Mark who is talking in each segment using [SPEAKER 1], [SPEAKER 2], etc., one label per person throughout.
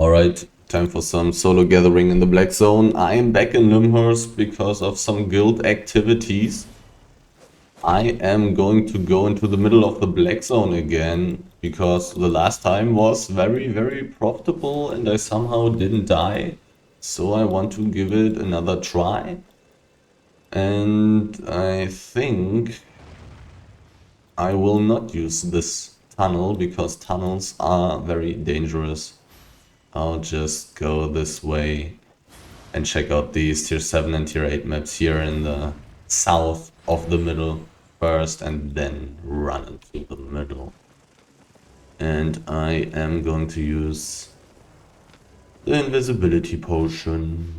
[SPEAKER 1] Alright, time for some solo gathering in the Black Zone. I am back in Lymhurst because of some guild activities. I am going to go into the middle of the Black Zone again because the last time was very profitable and I somehow didn't die. So I want to give it another try. And I think I will not use this tunnel because tunnels are very dangerous. I'll just go this way and check out these tier 7 and tier 8 maps here in the south of the middle first and then run into the middle. And I am going to use the invisibility potion.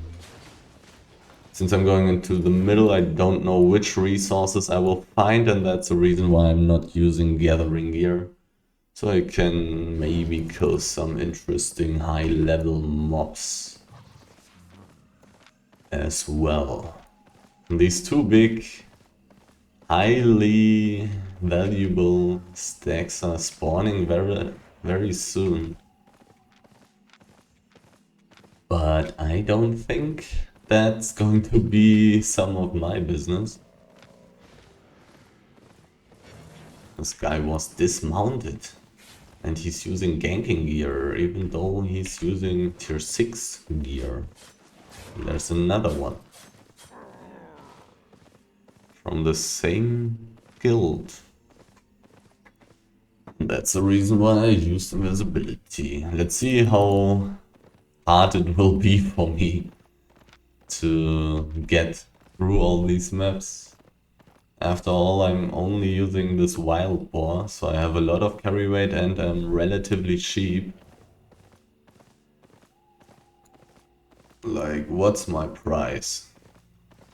[SPEAKER 1] Since I'm going into the middle, I don't know which resources I will find, and that's the reason why I'm not using gathering gear. So I can maybe kill some interesting high-level mobs as well. And these two big, highly valuable stacks are spawning very soon. But I don't think that's going to be some of my business. This guy was dismounted. And he's using ganking gear, even though he's using tier 6 gear. There's another one. From the same guild. That's the reason why I used invisibility. Let's see how hard it will be for me to get through all these maps. After all, I'm only using this wild boar, so I have a lot of carry weight and I'm relatively cheap. Like, what's my price?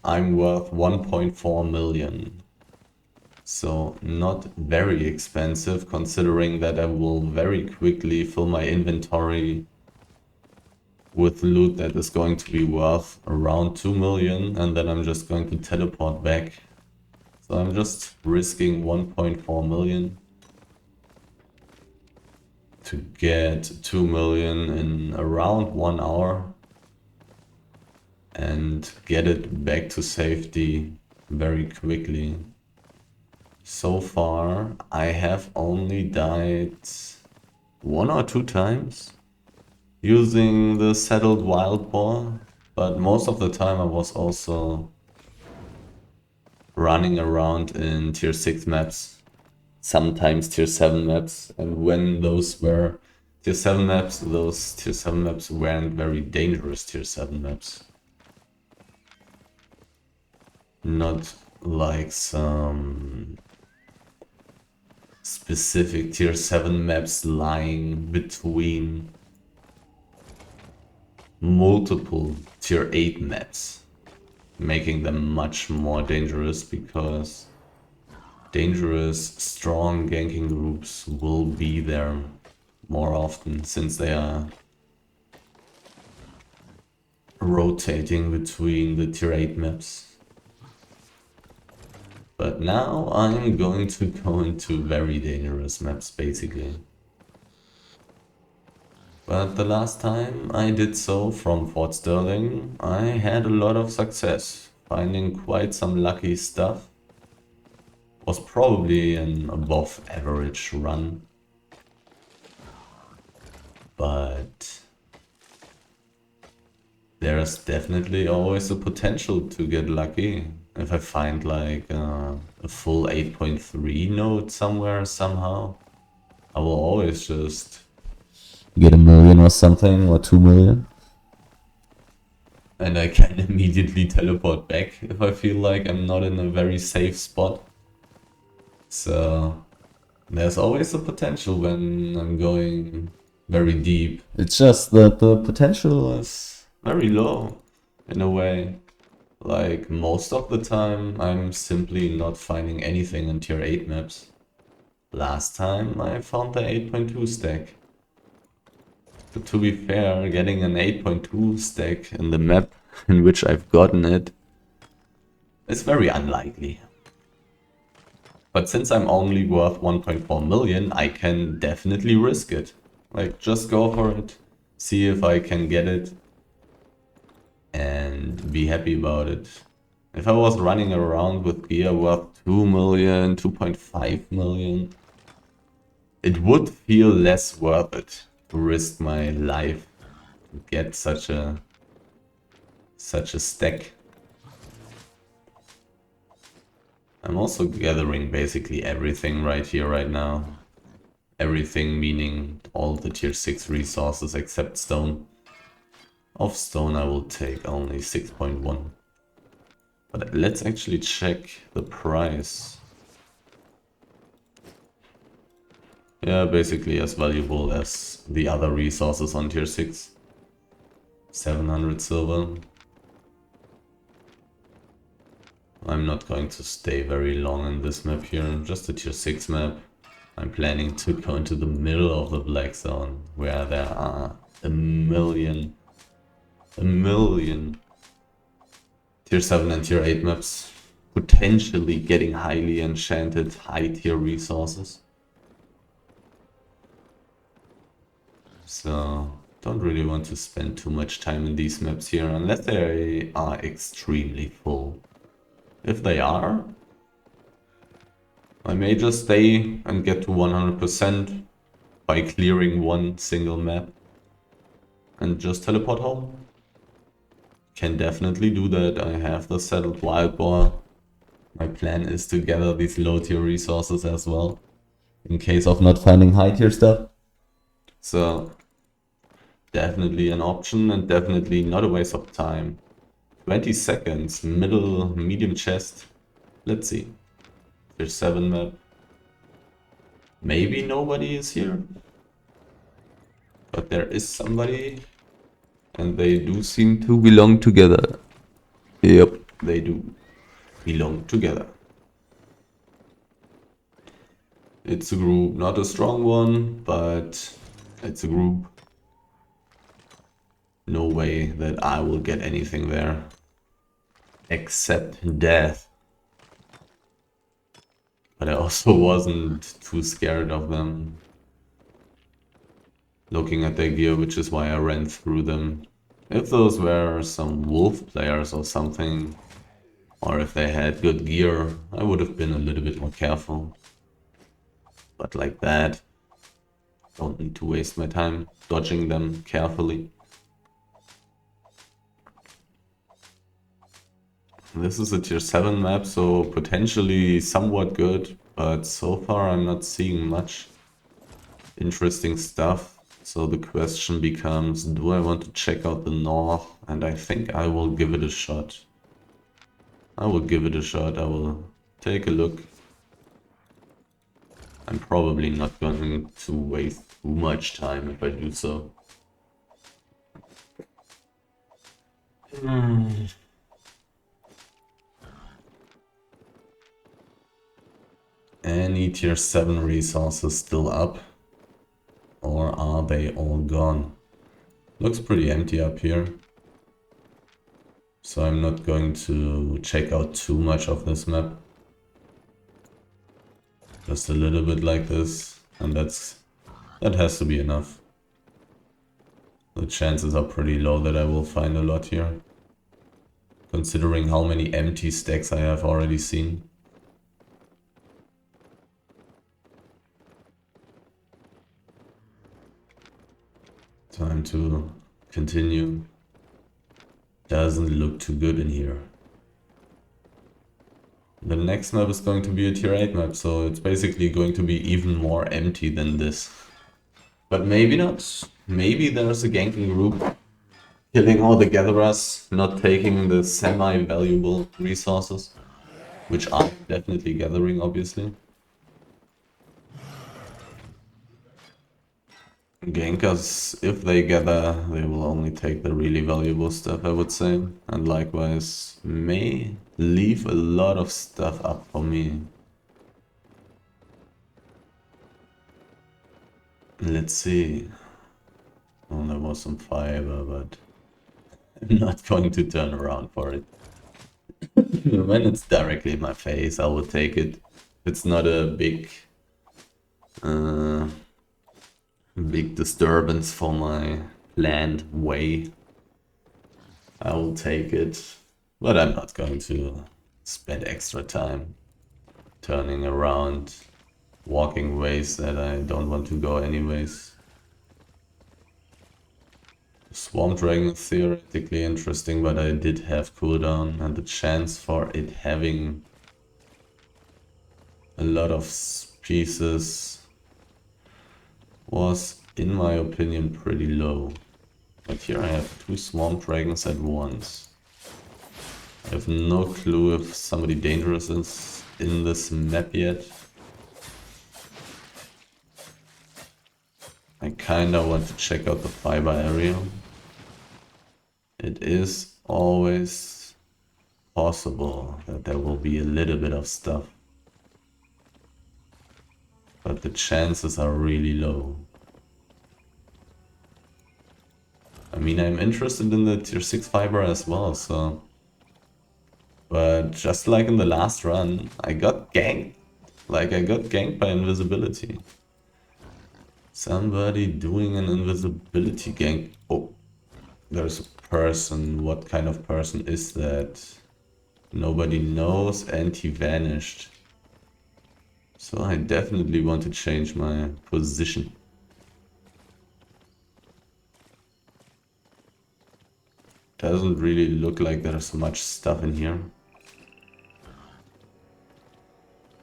[SPEAKER 1] I'm worth 1.4 million. So not very expensive, considering that I will very quickly fill my inventory with loot that is going to be worth around 2 million, and then I'm just going to teleport back. So I'm just risking 1.4 million to get 2 million in around 1 hour and get it back to safety very quickly. So far I have only died 1 or 2 times using the settled wild boar, but most of the time I was also running around in tier 6 maps, sometimes tier 7 maps, and when those were tier 7 maps, those tier 7 maps weren't very dangerous tier 7 maps. Not like some specific tier 7 maps lying between multiple tier 8 maps, making them much more dangerous because dangerous, strong ganking groups will be there more often since they are rotating between the tier 8 maps. But now I'm going to go into very dangerous maps basically. But the last time I did so from Fort Sterling, I had a lot of success, finding quite some lucky stuff. Was probably an above average run. But there's definitely always the potential to get lucky. If I find like a full 8.3 node somewhere, somehow, I will always just get 1 million or something, or 2 million. And I can immediately teleport back if I feel like I'm not in a very safe spot. So there's always a potential when I'm going very deep. It's just that the potential is very low in a way. Like most of the time I'm simply not finding anything in tier 8 maps. Last time I found the 8.2 stack. But to be fair, getting an 8.2 stack in the map in which I've gotten it is very unlikely. But since I'm only worth 1.4 million, I can definitely risk it. Like, just go for it. see if I can get it and be happy about it. If I was running around with gear worth 2 million, 2.5 million, it would feel less worth it to risk my life to get such a stack. I'm also gathering basically everything right here, right now. Everything meaning all the tier 6 resources except stone. Of stone I will take only 6.1. But let's actually check the price. Yeah, basically as valuable as the other resources on tier 6. 700 silver. I'm not going to stay very long in this map here, just a tier 6 map. I'm planning to go into the middle of the black zone, where there are a million tier 7 and tier 8 maps, potentially getting highly enchanted high tier resources. So don't really want to spend too much time in these maps here, unless they are extremely full. If they are, I may just stay and get to 100% by clearing one single map and just teleport home. Can definitely do that. I have the settled wild boar. My plan is to gather these low tier resources as well, in case of not finding high tier stuff. So definitely an option and definitely not a waste of time. 20 seconds, medium chest. Let's see. There's 7 map. Maybe nobody is here. But there is somebody. And they do seem to belong together. Yep, they do belong together. It's a group, not a strong one, but it's a group. No way that I will get anything there. Except death. But I also wasn't too scared of them. Looking at their gear, which is why I ran through them. If those were some wolf players or something, or if they had good gear, I would have been a little bit more careful. But like that, don't need to waste my time dodging them carefully. This is a tier 7 map, so potentially somewhat good, but so far I'm not seeing much interesting stuff. So the question becomes, do I want to check out the north? And I think I will give it a shot. I will give it a shot, I will take a look. I'm probably not going to waste too much time if I do so. Any tier 7 resources still up? Or are they all gone? Looks pretty empty up here. So I'm not going to check out too much of this map. Just a little bit like this, and that has to be enough. The chances are pretty low that I will find a lot here, considering how many empty stacks I have already seen. Time to continue. Doesn't look too good in here. The next map is going to be a tier 8 map, so it's basically going to be even more empty than this. But maybe not. Maybe there's a ganking group killing all the gatherers, not taking the semi-valuable resources, which I'm definitely gathering, obviously. Gankers, if they gather, they will only take the really valuable stuff, I would say. And likewise, may leave a lot of stuff up for me. Let's see. Oh, there was some fiber, but I'm not going to turn around for it. When it's directly in my face, I will take it. It's not a big disturbance for my planned way, I will take it. But I'm not going to spend extra time turning around, walking ways that I don't want to go anyways. Swamp Dragon is theoretically interesting, but I did have cooldown, and the chance for it having a lot of pieces was, in my opinion, pretty low. But here I have 2 Swamp Dragons at once. I have no clue if somebody dangerous is in this map yet. I kinda want to check out the fiber area. It is always possible that there will be a little bit of stuff, but the chances are really low. I mean, I'm interested in the tier 6 fiber as well, so... But just like in the last run, I got ganked. Like, I got ganked by invisibility. Somebody doing an invisibility gank. Oh, there's a person. What kind of person is that? Nobody knows, and he vanished. So I definitely want to change my position. Doesn't really look like there's much stuff in here.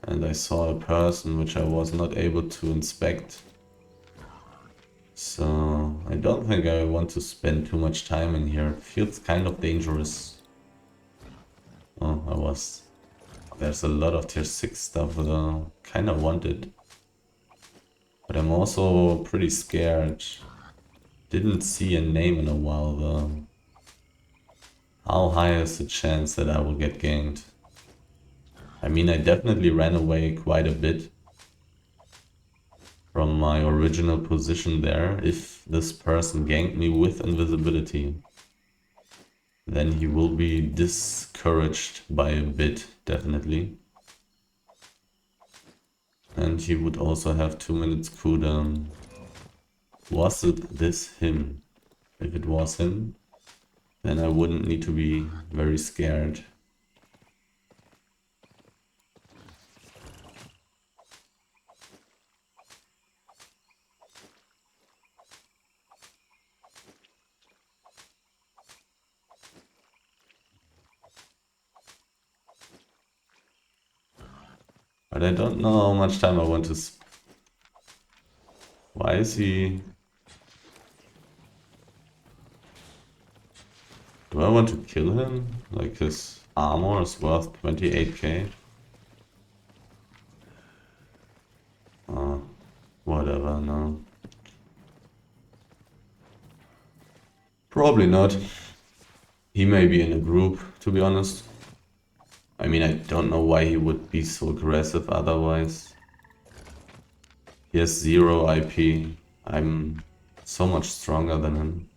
[SPEAKER 1] And I saw a person which I was not able to inspect. So I don't think I want to spend too much time in here. It feels kind of dangerous. Oh, there's a lot of tier 6 stuff that I kind of wanted. But I'm also pretty scared. Didn't see a name in a while though. How high is the chance that I will get ganked? I mean, I definitely ran away quite a bit from my original position there. If this person ganked me with invisibility, then he will be discouraged by a bit, definitely. And he would also have 2 minutes cooldown. Was it this him? If it was him, then I wouldn't need to be very scared. But I don't know how much time I want to... Why is he... Do I want to kill him? Like, his armor is worth 28k? Whatever, no. Probably not. He may be in a group, to be honest. I mean, I don't know why he would be so aggressive otherwise. He has 0 IP. I'm so much stronger than him.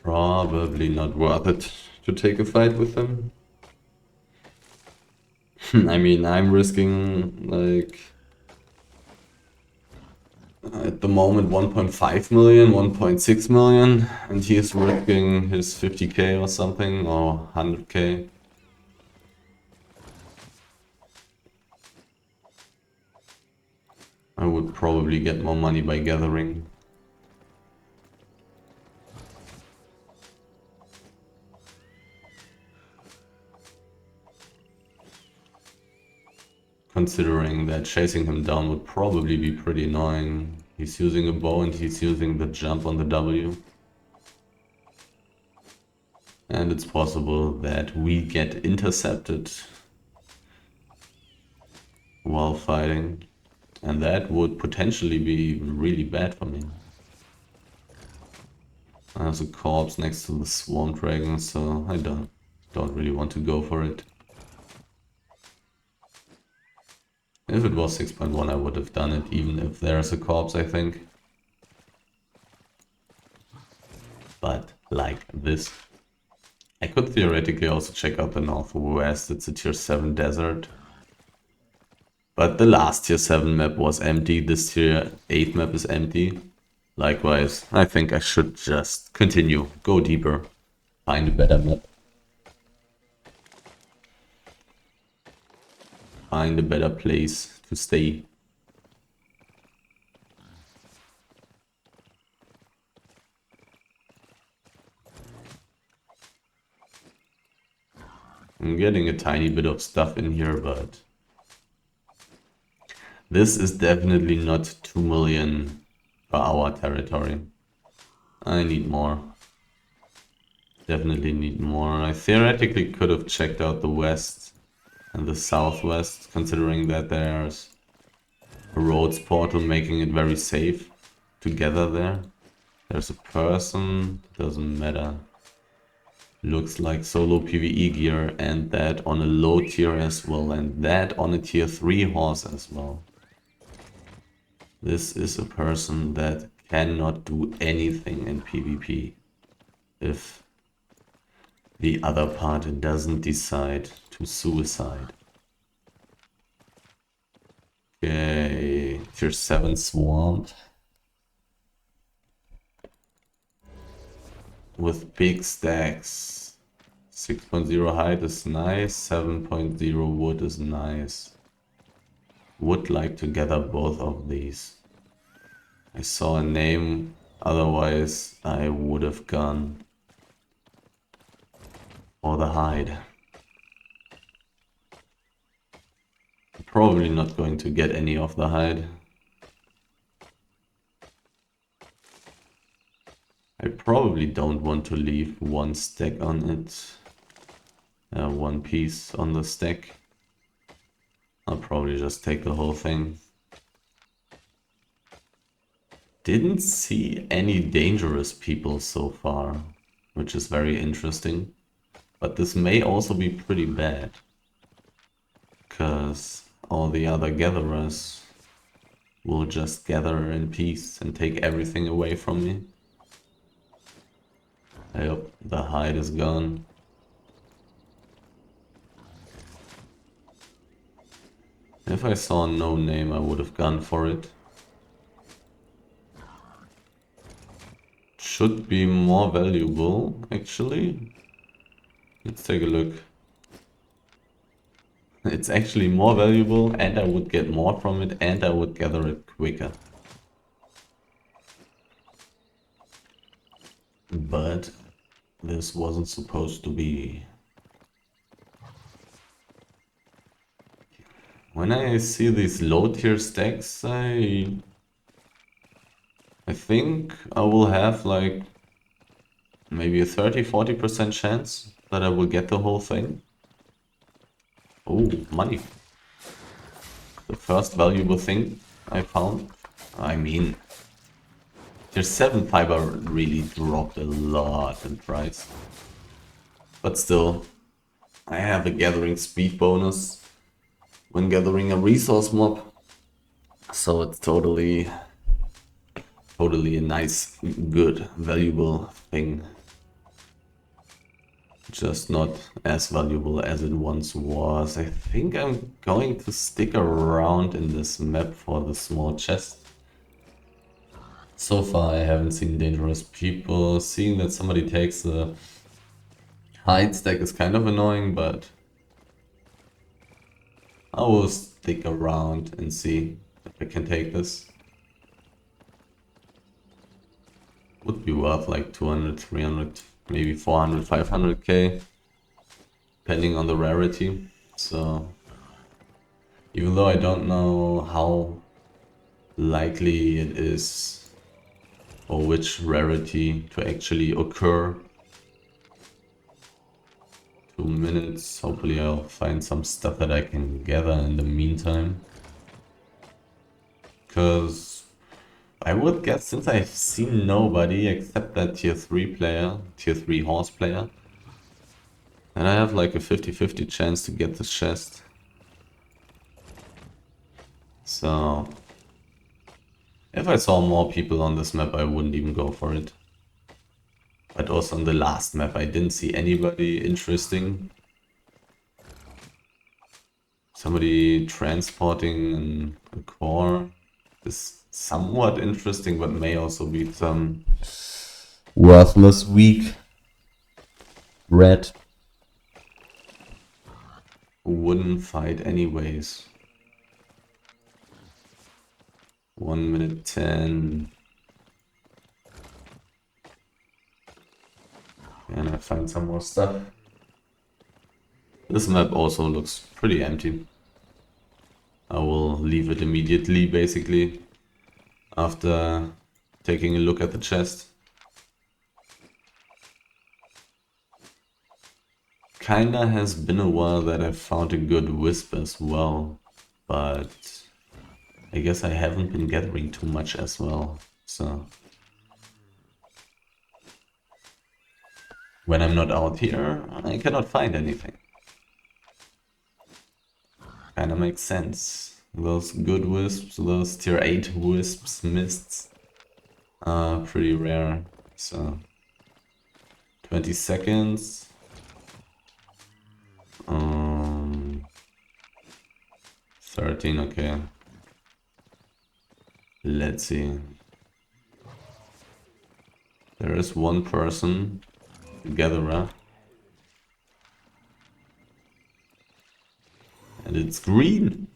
[SPEAKER 1] Probably not worth it to take a fight with him. I mean, I'm risking, like, at the moment 1.5 million, 1.6 million, and he's risking his 50k or something, or 100k. I would probably get more money by gathering. Considering that chasing him down would probably be pretty annoying. He's using a bow and he's using the jump on the W. And it's possible that we get intercepted while fighting. And that would potentially be really bad for me. There's a corpse next to the Swarm Dragon, so I don't really want to go for it. If it was 6.1, I would have done it, even if there's a corpse, I think. But like this. I could theoretically also check out the northwest. It's a tier 7 desert. But the last tier 7 map was empty, this tier 8 map is empty. Likewise, I think I should just continue, go deeper, find a better map. Find a better place to stay. I'm getting a tiny bit of stuff in here, but this is definitely not 2 million per hour territory. I need more. Definitely need more. I theoretically could have checked out the west and the southwest, considering that there's a roads portal making it very safe to gather there. There's a person, doesn't matter. Looks like solo PvE gear, and that on a low tier as well, and that on a tier 3 horse as well. This is a person that cannot do anything in PvP if the other party doesn't decide to suicide. Okay, tier 7 swamp. With big stacks. 6.0 height is nice, 7.0 wood is nice. Would like to gather both of these. I saw a name, otherwise I would have gone for the hide. Probably not going to get any of the hide. I probably don't want to leave one stack on it. One piece on the stack. I'll probably just take the whole thing. Didn't see any dangerous people so far, which is very interesting. But this may also be pretty bad. Because all the other gatherers will just gather in peace and take everything away from me. Yep, the hide is gone. If I saw no name, I would have gone for it. Should be more valuable, actually. Let's take a look. It's actually more valuable, and I would get more from it, and I would gather it quicker. But this wasn't supposed to be. When I see these low tier stacks, I think I will have like maybe a 30-40% chance that I will get the whole thing. Oh, money. The first valuable thing I found. I mean, tier 7 fiber really dropped a lot in price. But still, I have a gathering speed bonus when gathering a resource mob. So it's totally a nice, good, valuable thing. Just not as valuable as it once was. I think I'm going to stick around in this map for the small chest. So far I haven't seen dangerous people. Seeing that somebody takes the hide stack is kind of annoying, but I will stick around and see if I can take this. Would be worth like 200, 300, maybe 400, 500k, depending on the rarity. So, even though I don't know how likely it is or which rarity to actually occur, 2 minutes, hopefully I'll find some stuff that I can gather in the meantime. Because I would guess, since I've seen nobody except that tier 3 player, tier 3 horse player, and I have like a 50-50 chance to get this chest. So, if I saw more people on this map, I wouldn't even go for it. But also on the last map, I didn't see anybody interesting. Somebody transporting a core is somewhat interesting, but may also be some worthless, weak red who wouldn't fight anyways. 1 minute 10. And I find some more stuff. This map also looks pretty empty. I will leave it immediately, basically, after taking a look at the chest. Kinda has been a while that I found a good wisp as well, but I guess I haven't been gathering too much as well, so when I'm not out here, I cannot find anything. Kinda makes sense. Those good wisps, those tier 8 wisps, mists, are pretty rare, so 20 seconds. 13, okay. Let's see. There is one person, gatherer. And it's green.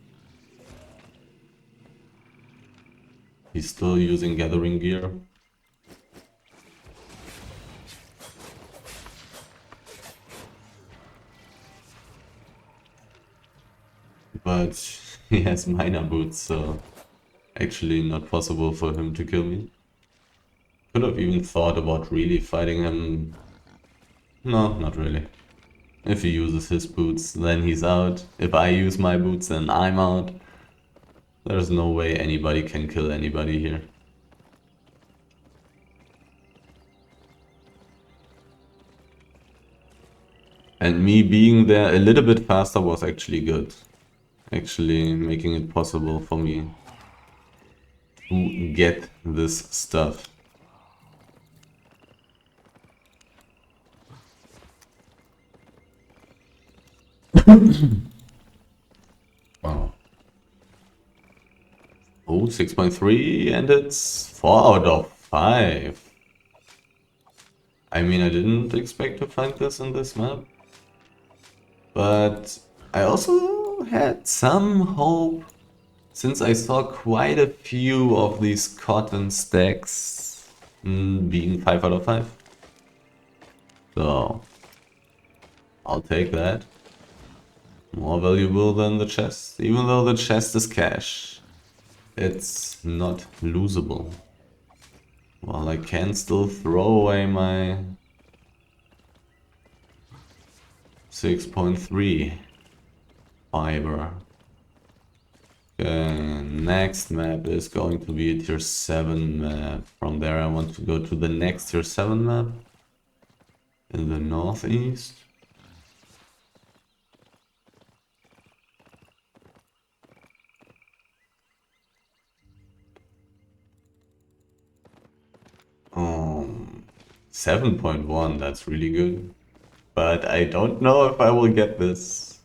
[SPEAKER 1] He's still using gathering gear. But he has miner boots, so actually not possible for him to kill me. Could have even thought about really fighting him. No, not really. If he uses his boots, then he's out. If I use my boots, then I'm out. There's no way anybody can kill anybody here. And me being there a little bit faster was actually good. Actually making it possible for me to get this stuff. Wow. Oh, 6.3 and it's 4 out of 5. I mean, I didn't expect to find this in this map. But I also had some hope, since I saw quite a few of these cotton stacks being 5 out of 5. So, I'll take that. More valuable than the chest, even though the chest is cash. It's not losable. Well, I can still throw away my 6.3 fiber. Next map is going to be a tier 7 map. From there I want to go to the next tier 7 map in the northeast. Um, 7.1, that's really good. But I don't know if I will get this.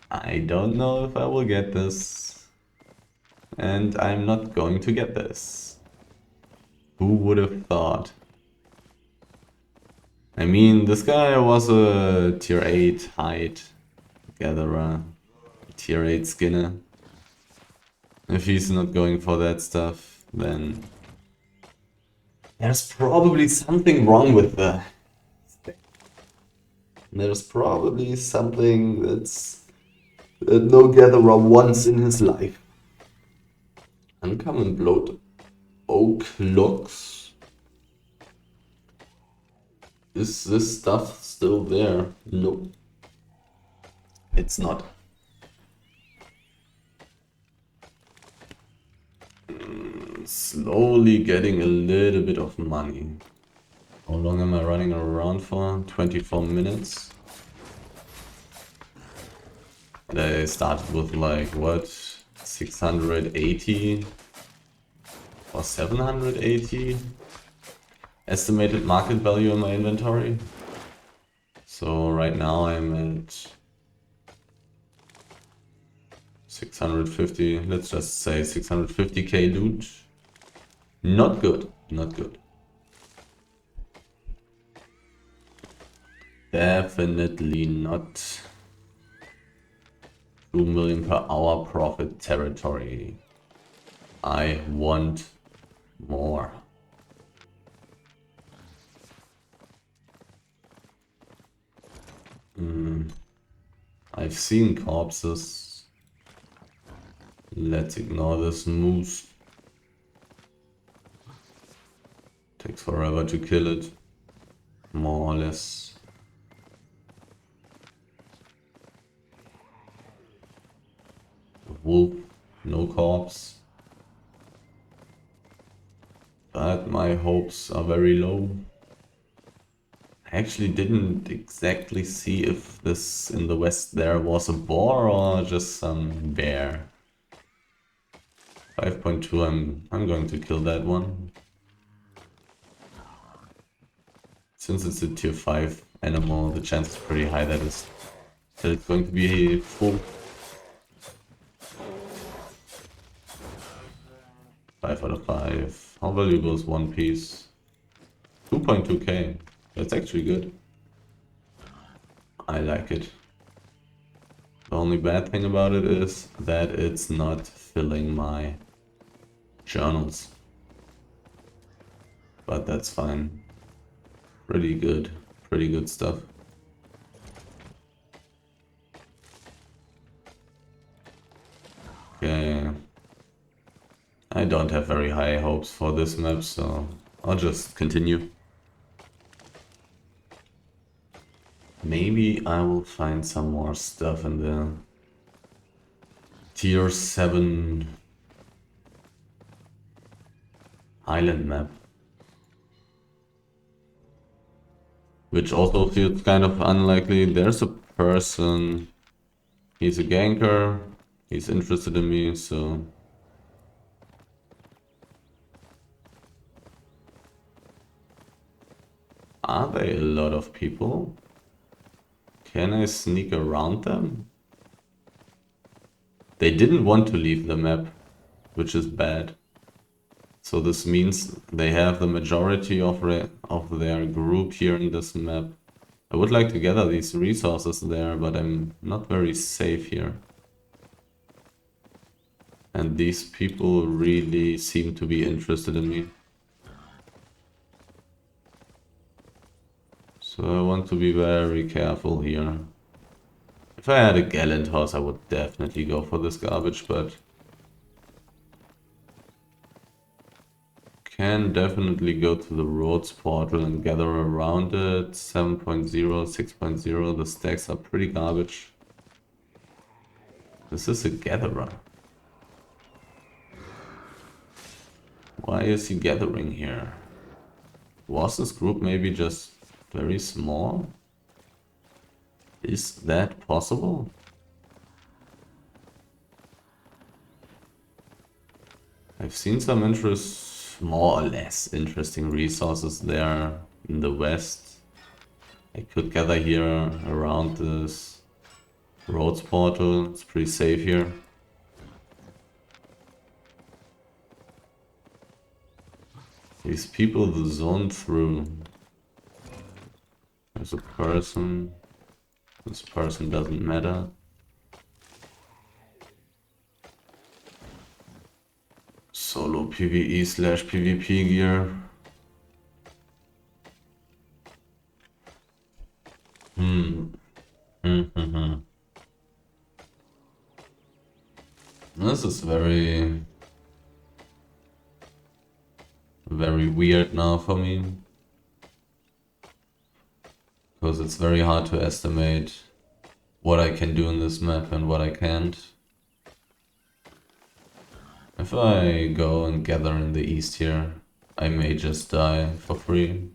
[SPEAKER 1] I don't know if I will get this. And I'm not going to get this. Who would have thought? I mean, this guy was a tier 8 hide gatherer, tier 8 skinner. If he's not going for that stuff, then there's probably something wrong with the stick. There's probably something that no gatherer wants in his life. Uncommon bloat oak logs. Is this stuff still there? No. It's not. Slowly getting a little bit of money. How long am I running around for? 24 minutes. And I started with like, what? 680 or 780 estimated market value in my inventory. So right now I'm at 650, let's just say 650k loot. Not good, not good. Definitely not 2 million per hour profit territory. I want more. I've seen corpses. Let's ignore this moose. Takes forever to kill it. More or less. Wolf, no corpse. But my hopes are very low. I actually didn't exactly see if this in the west there was a boar or just some bear. 5.2, I'm going to kill that one. Since it's a tier 5 animal, the chance is pretty high that it's going to be full. 5 out of 5. How valuable is one piece? 2.2k. That's actually good. I like it. The only bad thing about it is that it's not filling my journals. But that's fine. Pretty good stuff. Okay. I don't have very high hopes for this map, so I'll just continue. Maybe I will find some more stuff in the tier 7 island map. Which also feels kind of unlikely. There's a person, he's a ganker, he's interested in me, so... Are there a lot of people? Can I sneak around them? They didn't want to leave the map, which is bad. So this means they have the majority of their group here in this map. I would like to gather these resources there, but I'm not very safe here. And these people really seem to be interested in me. So I want to be very careful here. If I had a gallant horse, I would definitely go for this garbage, but... Can definitely go to the roads portal and gather around it. 7.0, 6.0, the stacks are pretty garbage. This is a gatherer. Why is he gathering here? Was this group maybe just very small? Is that possible? I've seen some more or less interesting resources there in the west. I could gather here around this roads portal. It's pretty safe here. These people the zone through. There's a person. This person doesn't matter. Solo PvE / PvP gear. This is very weird now for me. Because it's very hard to estimate what I can do in this map and what I can't. If I go and gather in the east here, I may just die for free,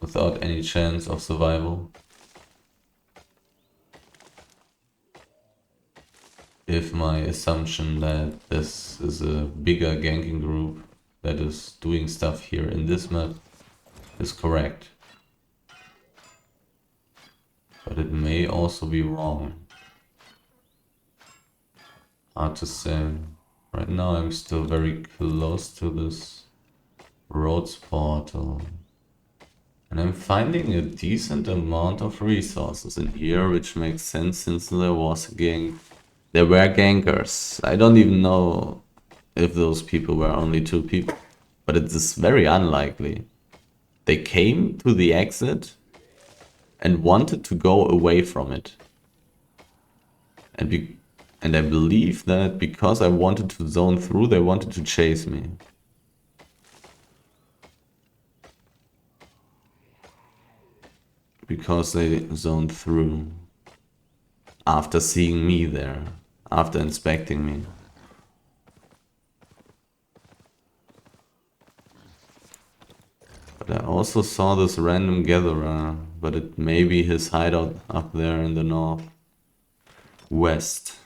[SPEAKER 1] without any chance of survival. If my assumption that this is a bigger ganking group that is doing stuff here in this map is correct. But it may also be wrong. Hard to say. Right now I'm still very close to this Lymhurst Portal. And I'm finding a decent amount of resources in here, which makes sense since there was a gang. There were gankers. I don't even know if those people were only 2 people, but it is very unlikely. They came to the exit and wanted to go away from it. And I believe that because I wanted to zone through, they wanted to chase me. Because they zoned through after seeing me there, after inspecting me. But I also saw this random gatherer, but it may be his hideout up there in the northwest.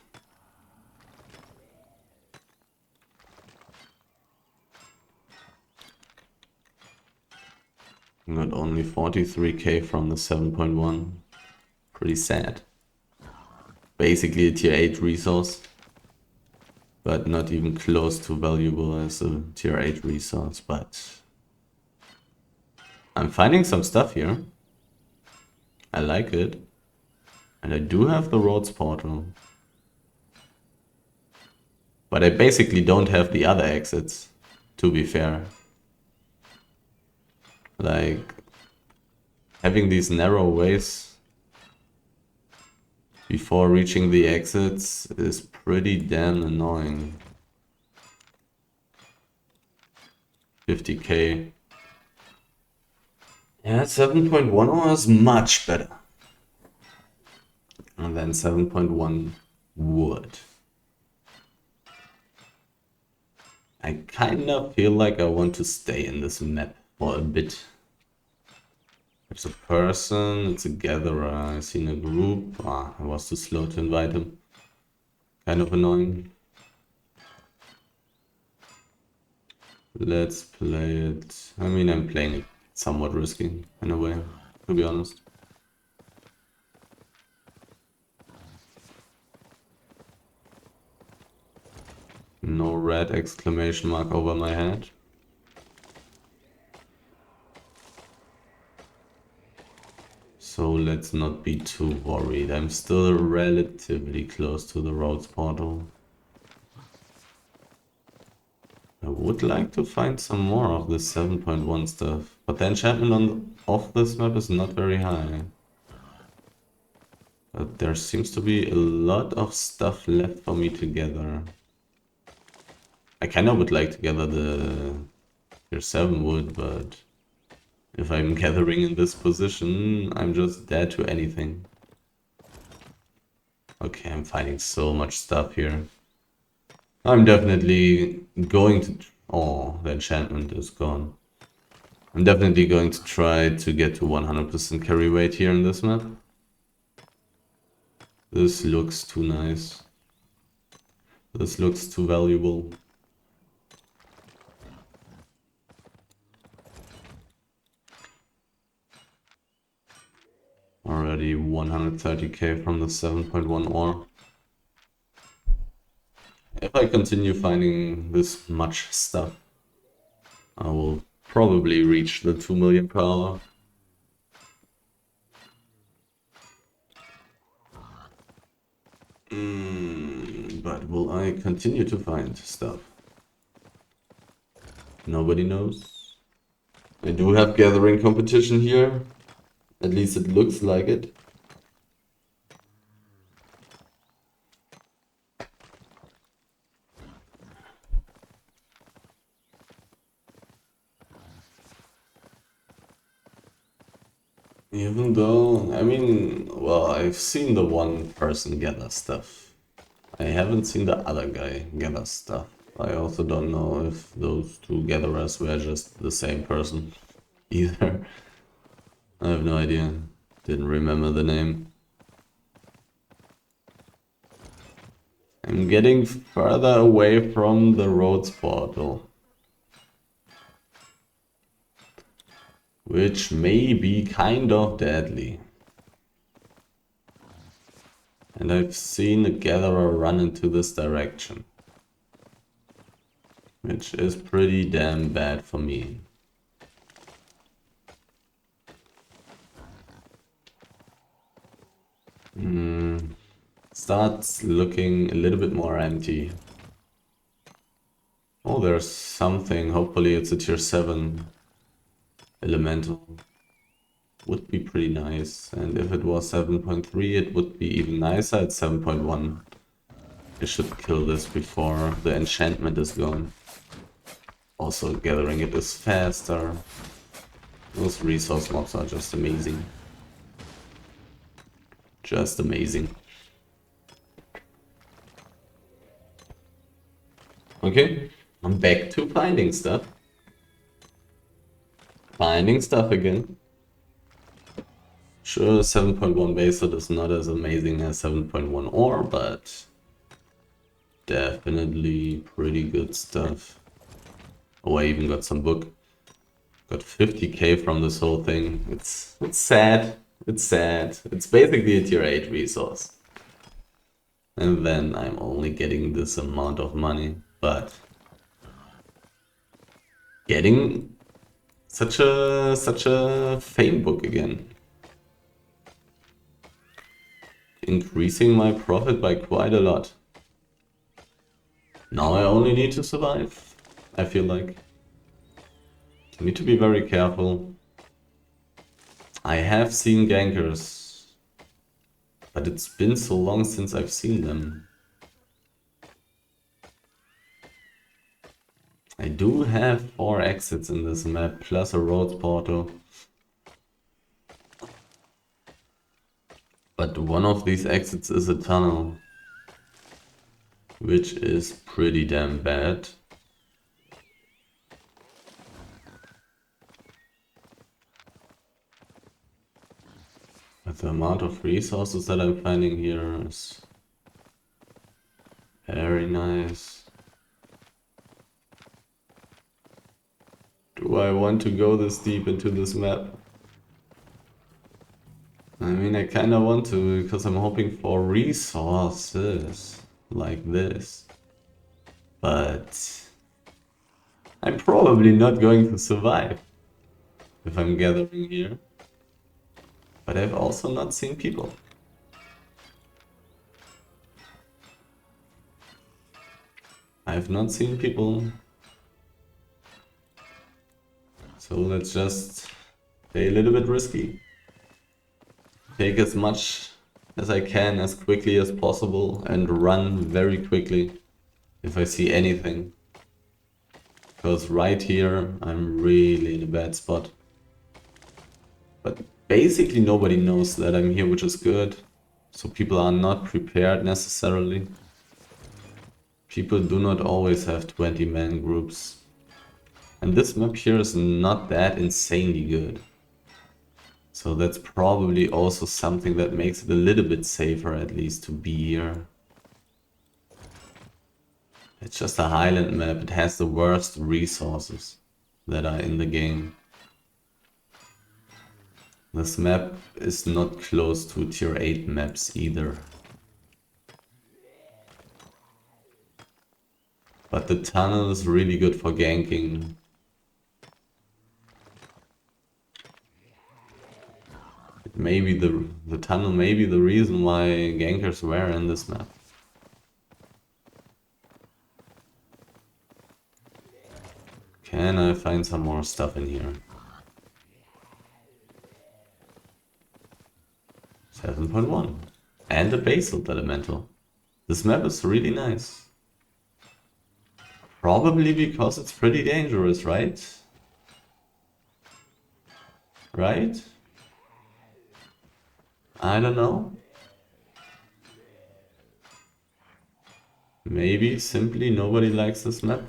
[SPEAKER 1] Got only 43k from the 7.1. Pretty sad. Basically a tier 8 resource, but not even close to valuable as a tier 8 resource, but I'm finding some stuff here. I like it. And I do have the Lymhurst Portal. But I basically don't have the other exits, to be fair. Like, having these narrow ways before reaching the exits is pretty damn annoying. 50k. Yeah, 7.1 was much better. And then 7.1 wood. I kinda feel like I want to stay in this map for a bit. There's a person, it's a gatherer, I seen a group. I was too slow to invite him. Kind of annoying. Let's play it. I mean, I'm playing it somewhat risky in a way, to be honest. No red exclamation mark over my head. So let's not be too worried. I'm still relatively close to the Lymhurst Portal. I would like to find some more of this 7.1 stuff, but the enchantment of this map is not very high. But there seems to be a lot of stuff left for me to gather. I kinda would like to gather the tier 7 wood, but if I'm gathering in this position, I'm just dead to anything. Okay, I'm finding so much stuff here. I'm definitely going to... Oh, the enchantment is gone. I'm definitely going to try to get to 100% carry weight here in this map. This looks too nice. This looks too valuable. Already 130k from the 7.1 ore. If I continue finding this much stuff, I will probably reach the 2 million per hour. But will I continue to find stuff? Nobody knows. I do have gathering competition here. At least it looks like it. Even though, I mean, well, I've seen the one person gather stuff. I haven't seen the other guy gather stuff. I also don't know if those 2 gatherers were just the same person either. I have no idea. Didn't remember the name. I'm getting further away from the Lymhurst Portal, which may be kind of deadly. And I've seen a gatherer run into this direction, which is pretty damn bad for me. Starts looking a little bit more empty. Oh, there's something. Hopefully it's a tier 7 elemental. Would be pretty nice. And if it was 7.3, it would be even nicer at 7.1. I should kill this before the enchantment is gone. Also, gathering it is faster. Those resource mobs are just amazing. Just amazing. Okay, I'm back to finding stuff. Finding stuff again. Sure, 7.1 base is not as amazing as 7.1 ore, but definitely pretty good stuff. Oh, I even got some book. Got 50k from this whole thing. It's sad. It's sad. It's basically a tier 8 resource. And then I'm only getting this amount of money, but getting such a fame book again. Increasing my profit by quite a lot. Now I only need to survive, I feel like. I need to be very careful. I have seen gankers, but it's been so long since I've seen them. I do have 4 exits in this map, plus a road portal. But one of these exits is a tunnel, which is pretty damn bad. But the amount of resources that I'm finding here is very nice. Do I want to go this deep into this map? I mean, I kinda want to, because I'm hoping for resources like this. But I'm probably not going to survive if I'm gathering here. But I've also not seen people. I've not seen people. So let's just play a little bit risky. Take as much as I can as quickly as possible and run very quickly if I see anything. Because right here I'm really in a bad spot. But basically nobody knows that I'm here, which is good. So people are not prepared necessarily. People do not always have 20-man groups. And this map here is not that insanely good. So that's probably also something that makes it a little bit safer, at least, to be here. It's just a highland map. It has the worst resources that are in the game. This map is not close to tier 8 maps either. But the tunnel is really good for ganking. Maybe the tunnel may be the reason why gankers were in this map. Can I find some more stuff in here? 7.1. And a basalt elemental. This map is really nice. Probably because it's pretty dangerous, right? Right? I don't know. Maybe simply nobody likes this map.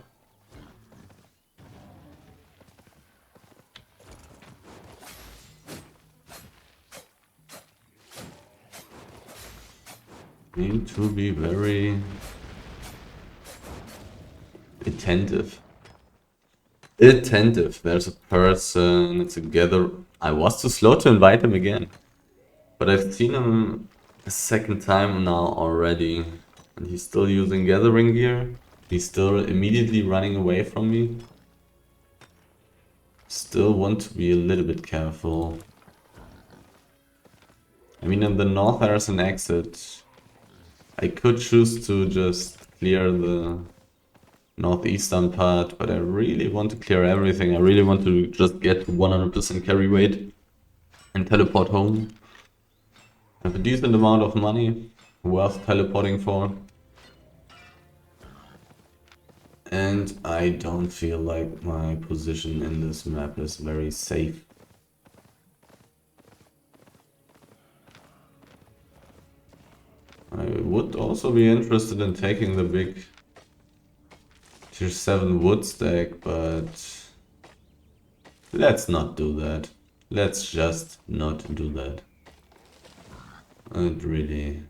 [SPEAKER 1] Need to be very attentive. There's a person, it's a gather. I was too slow to invite him again. But I've seen him The second time now already. And he's still using gathering gear. He's still immediately running away from me. Still want to be a little bit careful. I mean, in the north there's an exit. I could choose to just clear the northeastern part, but I really want to clear everything. I really want to just get to 100% carry weight and teleport home. I have a decent amount of money, worth teleporting for. And I don't feel like my position in this map is very safe. I would also be interested in taking the big tier 7 wood stack, but let's not do that. Let's just not do that. It really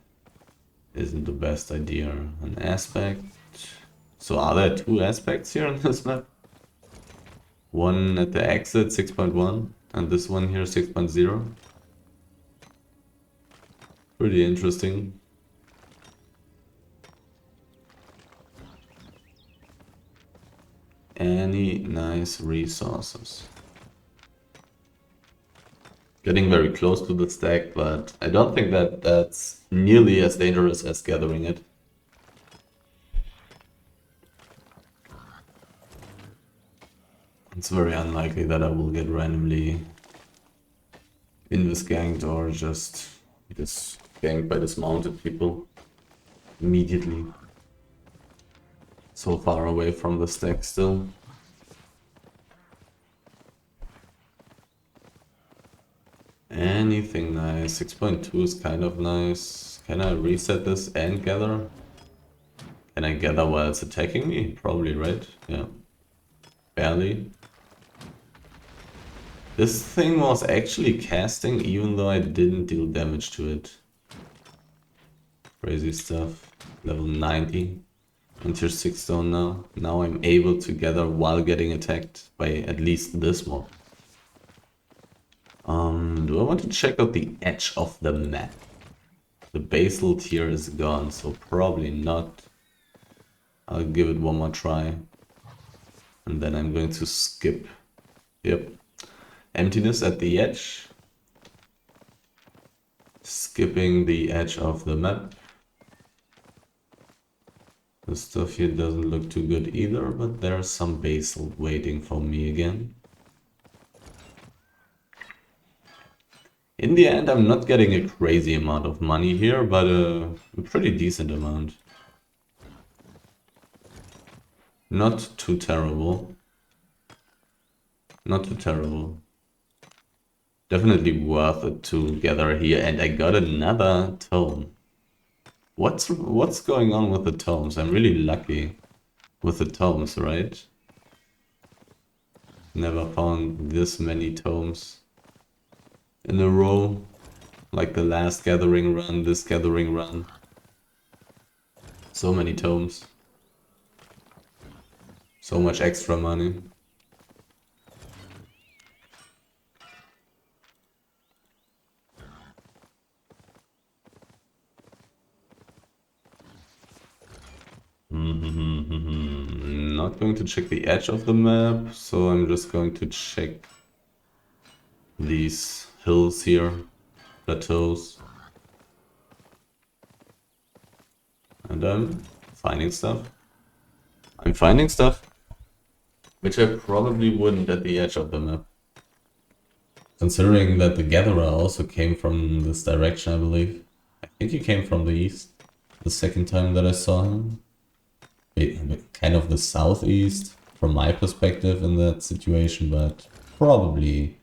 [SPEAKER 1] isn't the best idea. An aspect. So are there two aspects here on this map? One at the exit 6.1 and this one here 6.0. Pretty interesting. Any nice resources? Getting very close to the stack, but I don't think that that's nearly as dangerous as gathering it. It's very unlikely that I will get randomly ganked or just ganked by dismounted people immediately. So far away from the stack still. Anything nice. 6.2 is kind of nice. Can I reset this and gather? Can I gather while it's attacking me? Probably, right? Yeah. Barely. This thing was actually casting even though I didn't deal damage to it. Crazy stuff. Level 90. And tier 6 stone now. Now I'm able to gather while getting attacked by at least this mob. Do I want to check out the edge of the map? The basal tier is gone, so probably not. I'll give it one more try. And then I'm going to skip. Yep. Emptiness at the edge. Skipping the edge of the map. The stuff here doesn't look too good either, but there's some basal waiting for me again. In the end, I'm not getting a crazy amount of money here, but a pretty decent amount. Not too terrible. Not too terrible. Definitely worth it to gather here, and I got another tome. What's going on with the tomes? I'm really lucky with the tomes, right? Never found this many tomes in a row, like the last gathering run, this gathering run. So many tomes. So much extra money. Not going to check the edge of the map, so I'm just going to check these hills here, plateaus. And I'm finding stuff. I'm finding stuff, which I probably wouldn't at the edge of the map. Considering that the Gatherer also came from this direction, I believe. I think he came from the east, the second time that I saw him. Kind of the southeast, from my perspective in that situation, but probably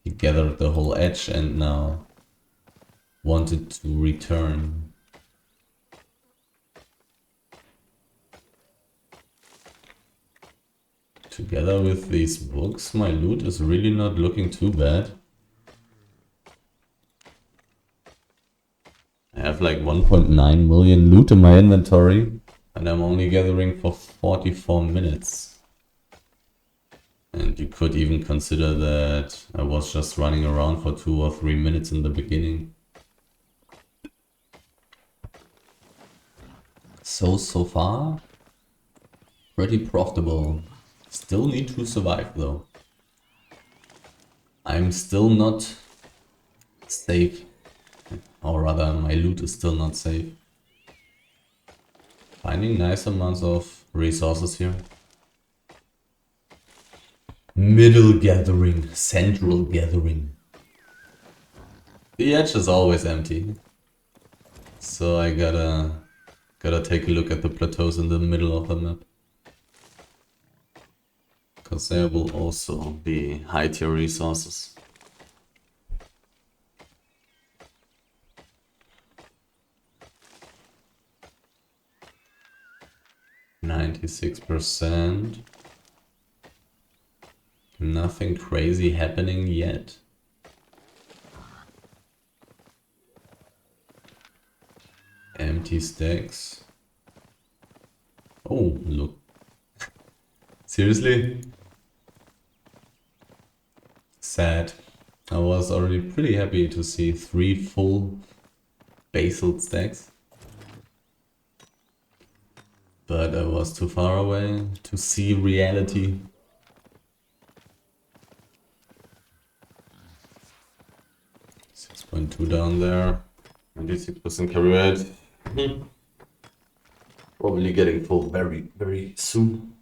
[SPEAKER 1] he gathered the whole edge and now wanted to return. Together with these books, my loot is really not looking too bad. I have like 1.9 million loot in my inventory, and I'm only gathering for 44 minutes. And you could even consider that I was just running around for 2 or 3 minutes in the beginning. So far, pretty profitable. Still need to survive though. I'm still not safe. Or rather, my loot is still not safe. Finding nice amounts of resources here. Middle gathering, central gathering. The edge is always empty. So I gotta take a look at the plateaus in the middle of the map. Because there will also be high tier resources. %. Nothing crazy happening yet. Empty stacks. Oh, look. Seriously? Sad. I was already pretty happy to see 3 full basalt stacks. But I was too far away to see reality. 6.2 down there. 96% carry rate. Probably getting full very soon.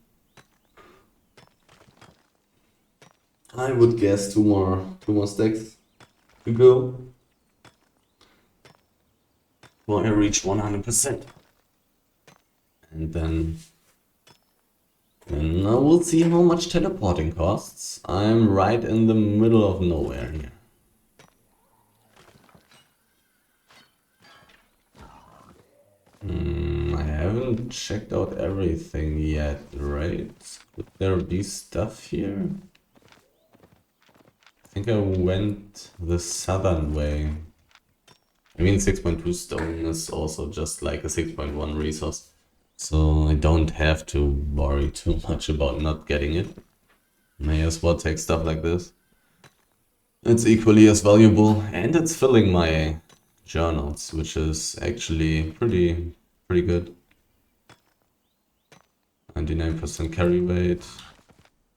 [SPEAKER 1] I would guess two more stacks to go. Well, I reach 100%. And then I will see how much teleporting costs. I'm right in the middle of nowhere here. I haven't checked out everything yet, right? Could there be stuff here? I think I went the southern way. I mean, 6.2 stone is also just like a 6.1 resource. So I don't have to worry too much about not getting it. May as well take stuff like this. It's equally as valuable, and it's filling my journals, which is actually pretty good. 99% carry weight.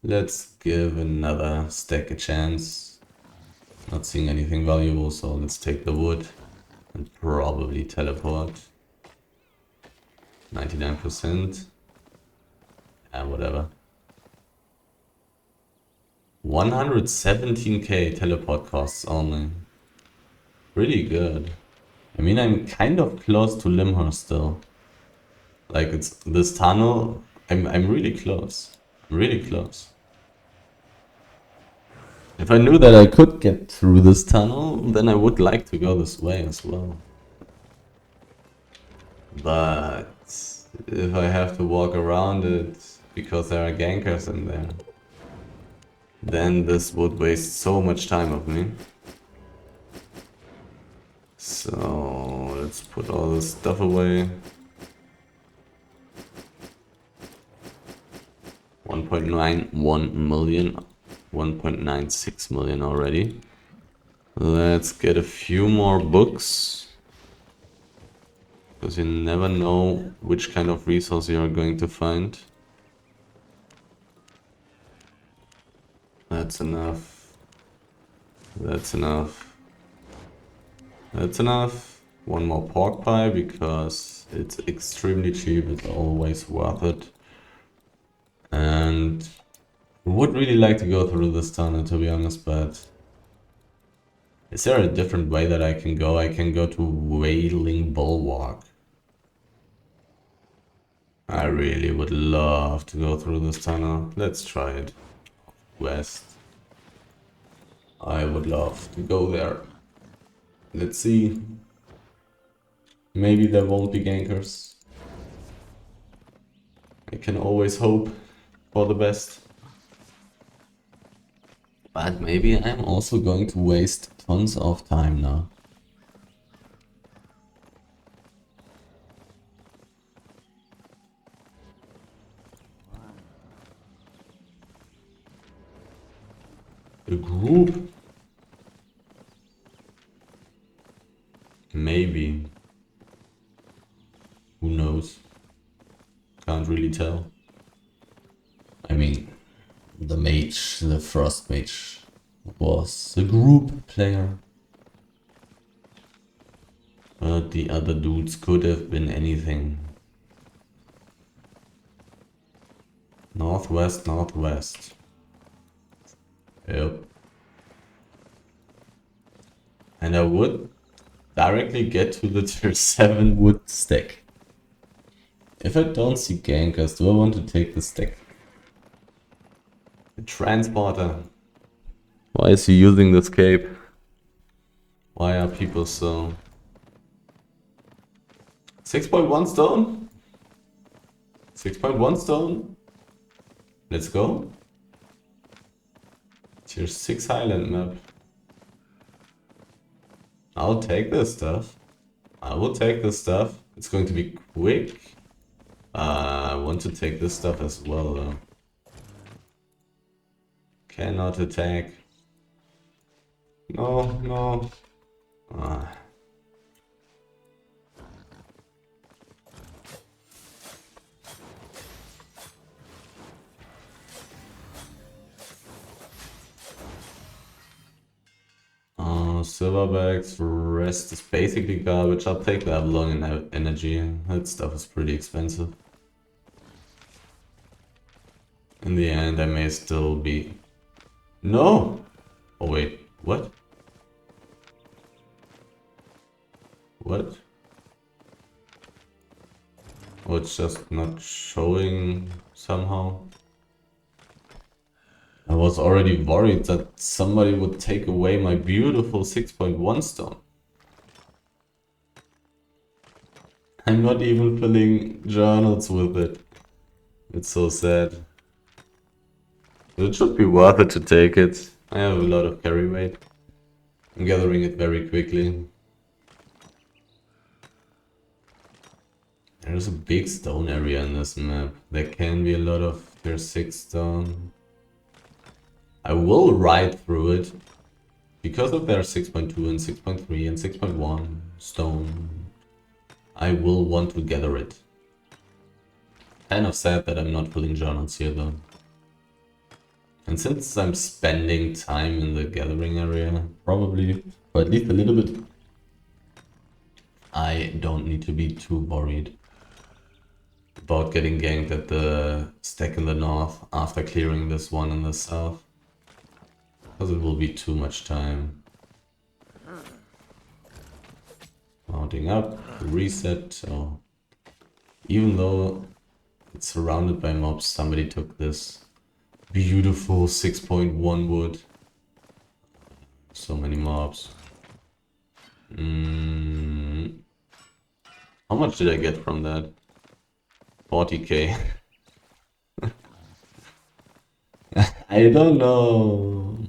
[SPEAKER 1] Let's give another stack a chance. Not seeing anything valuable, so let's take the wood and probably teleport. 99%. And whatever. 117k teleport costs only. Pretty good. I mean, I'm kind of close to Lymhurst still. Like, it's this tunnel. I'm really close. Really close. If I knew that I could get through this tunnel, then I would like to go this way as well. But if I have to walk around it because there are gankers in there, then this would waste so much time of me. So let's put all this stuff away. 1.91 million, 1.96 million already. Let's get a few more books, because you never know which kind of resource you are going to find. That's enough. That's enough. That's enough. One more pork pie, because it's extremely cheap. It's always worth it. And would really like to go through this tunnel, to be honest, but is there a different way that I can go? I can go to Wailing Bulwark. I really would love to go through this tunnel. Let's try it. West. I would love to go there. Let's see. Maybe there won't be gankers. I can always hope for the best. But maybe I'm also going to waste tons of time now. A group? Maybe. Who knows? tell. I mean, the mage, the frost mage, was a group player. But the other dudes could have been anything. Northwest, northwest. Yep. And I would directly get to the tier 7 wood stack. If I don't see gankers, do I want to take the stack? The transporter. Why is he using this cape? Why are people so... 6.1 stone? 6.1 stone? Let's go. Tier 6 Highland map. I'll take this stuff. I will take this stuff. It's going to be quick. I want to take this stuff as well though. Cannot attack. No, no. Silverbacks, rest is basically garbage. I'll take the Albion and energy. That stuff is pretty expensive. In the end, I may still be... No! Oh wait, what? What? Oh, it's just not showing somehow. I was already worried that somebody would take away my beautiful 6.1 stone. I'm not even filling journals with it. It's so sad. It should be worth it to take it. I have a lot of carry weight. I'm gathering it very quickly. There's a big stone area in this map. There can be a lot of tier 6 stone. I will ride through it. Because of their 6.2 and 6.3 and 6.1 stone, I will want to gather it. Kind of sad that I'm not filling journals here though. And since I'm spending time in the gathering area, probably, or at least a little bit, I don't need to be too worried about getting ganked at the stack in the north after clearing this one in the south. Because it will be too much time. Mounting up, reset, so even though it's surrounded by mobs, somebody took this beautiful 6.1 wood. So many mobs. How much did I get from that? 40k. I don't know.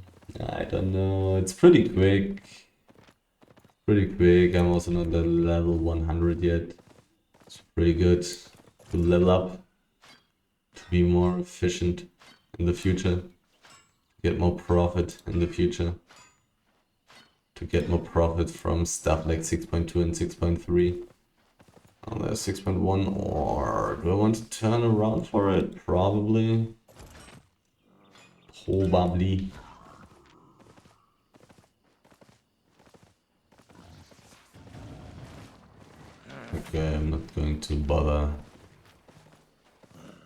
[SPEAKER 1] I don't know. It's pretty quick. Pretty quick. I'm also not at level 100 yet. It's pretty good to level up, to be more efficient in the future, get more profit in the future, to get more profit from stuff like 6.2 and 6.3. Oh, there's 6.1, or do I want to turn around for it? Probably. Probably. Okay, I'm not going to bother.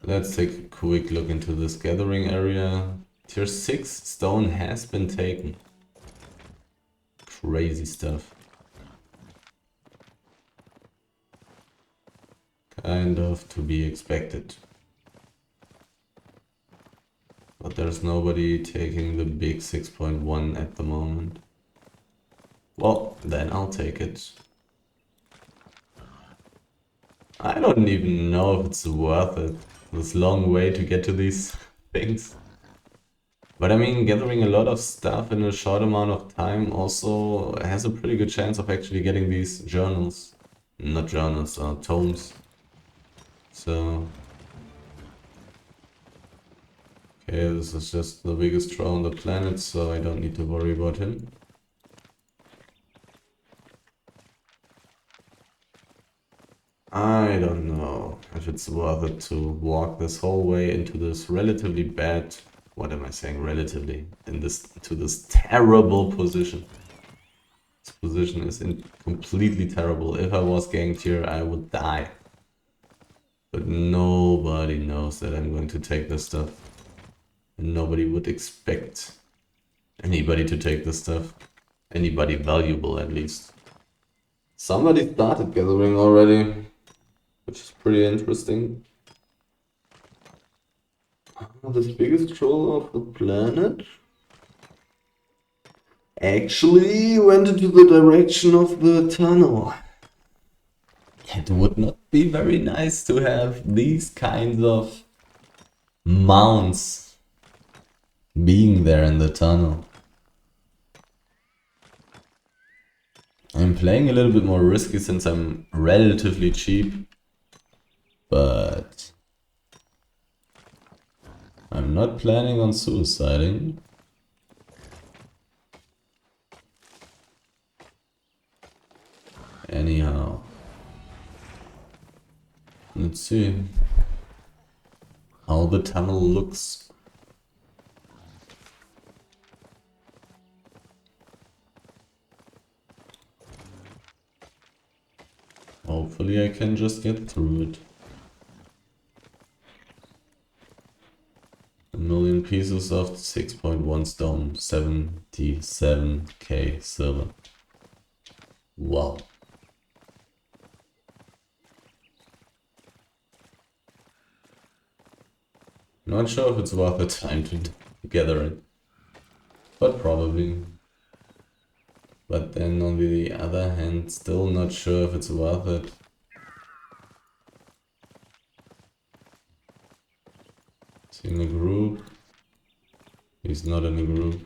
[SPEAKER 1] Let's take a quick look into this gathering area. Tier 6 stone has been taken. Crazy stuff. Kind of to be expected. But there's nobody taking the big 6.1 at the moment. Well, then I'll take it. I don't even know if it's worth it. This long way to get to these things. But I mean, gathering a lot of stuff in a short amount of time also has a pretty good chance of actually getting these journals. Not journals, tomes. So... Okay, this is just the biggest troll on the planet, so I don't need to worry about him. I don't know if if it's worth it to walk this whole way into this relatively bad, what am I saying, relatively, to this terrible position. This position is completely terrible. If I was ganked here, I would die. But nobody knows that I'm going to take this stuff. And nobody would expect anybody to take this stuff. Anybody valuable, at least. Somebody started gathering already, which is pretty interesting. The biggest troll of the planet actually went into the direction of the tunnel. It would not be very nice to have these kinds of mounts being there in the tunnel. I'm playing a little bit more risky since I'm relatively cheap, but I'm not planning on suiciding. Anyhow, let's see how the tunnel looks. Hopefully I can just get through it. A million pieces of 6.1 stone, 77k silver. Wow. Not sure if it's worth the time to gather it, but probably. But then on the other hand, still not sure if it's worth it. Is he in a group? He's not in a group.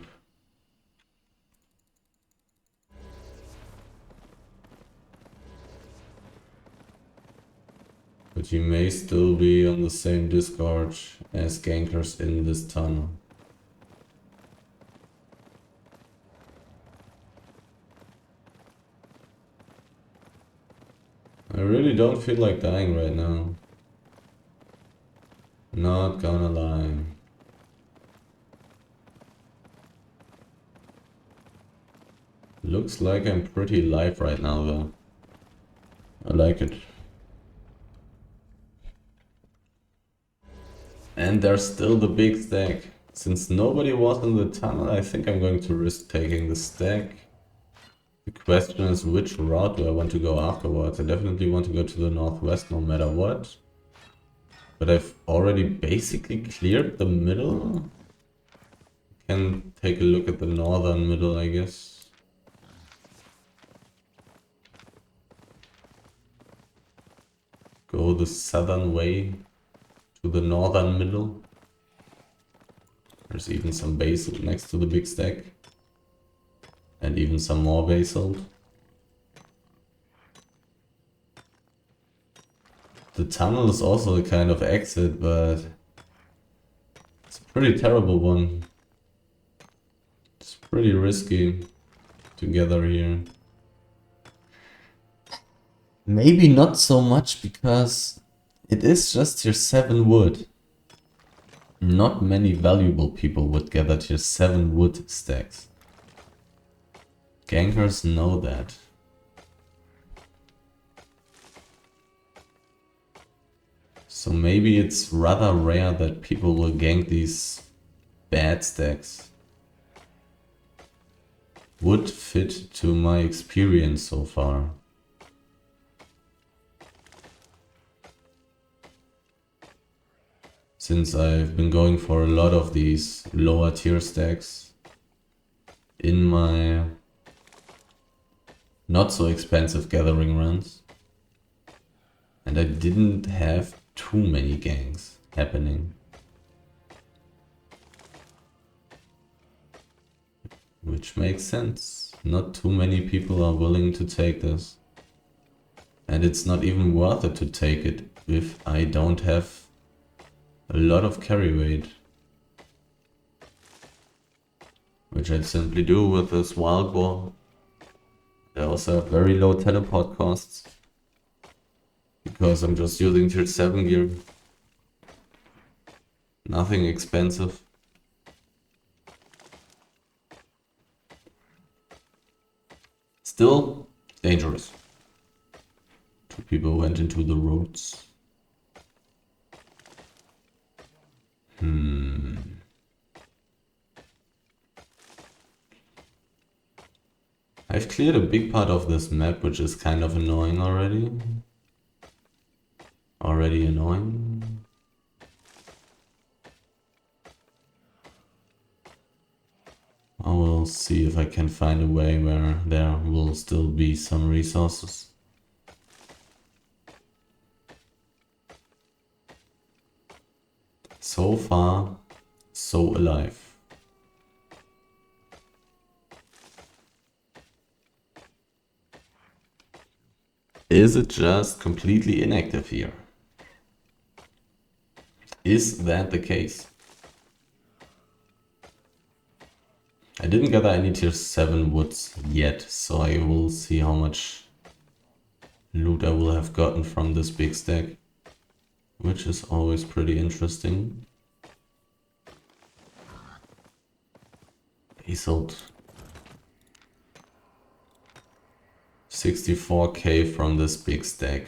[SPEAKER 1] But he may still be on the same Discord as gankers in this tunnel. I really don't feel like dying right now. Not gonna lie. Looks like I'm pretty live right now though. I like it. And there's still the big stack. Since nobody was in the tunnel, I think I'm going to risk taking the stack. The question is, which route do I want to go afterwards? I definitely want to go to the northwest no matter what. But I've already basically cleared the middle. Can take a look at the northern middle, I guess. Go the southern way to the northern middle. There's even some basalt next to the big stack. And even some more basalt. The tunnel is also a kind of exit, but it's a pretty terrible one. It's pretty risky to gather here. Maybe not so much because it is just tier 7 wood. Not many valuable people would gather tier 7 wood stacks. Gankers know that. So maybe it's rather rare that people will gank these bad stacks. Would fit to my experience so far. Since I've been going for a lot of these lower tier stacks in my not so expensive gathering runs. And I didn't have too many ganks happening. Which makes sense. Not too many people are willing to take this. And it's not even worth it to take it if I don't have a lot of carry weight. Which I simply do with this wild boar. They also have very low teleport costs. because I'm just using tier 7 gear. Nothing expensive. Still dangerous. 2 people went into the roads. I've cleared a big part of this map, which is kind of annoying already. Already annoying. I will see if I can find a way where there will still be some resources. So far, so alive. Is it just completely inactive here? Is that the case? I didn't gather any tier 7 woods yet, so I will see how much loot I will have gotten from this big stack, which is always pretty interesting. He sold 64k from this big stack.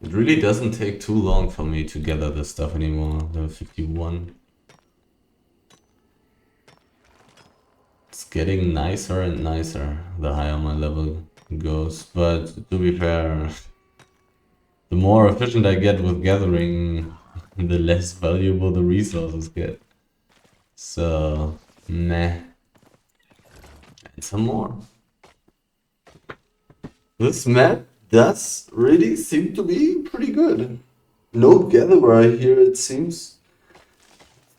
[SPEAKER 1] It really doesn't take too long for me to gather this stuff anymore. Level 51. It's getting nicer and nicer the higher my level goes, but to be fair, the more efficient I get with gathering, the less valuable the resources get. So, meh. And some more. This map does really seem to be pretty good. No gatherer here, it seems.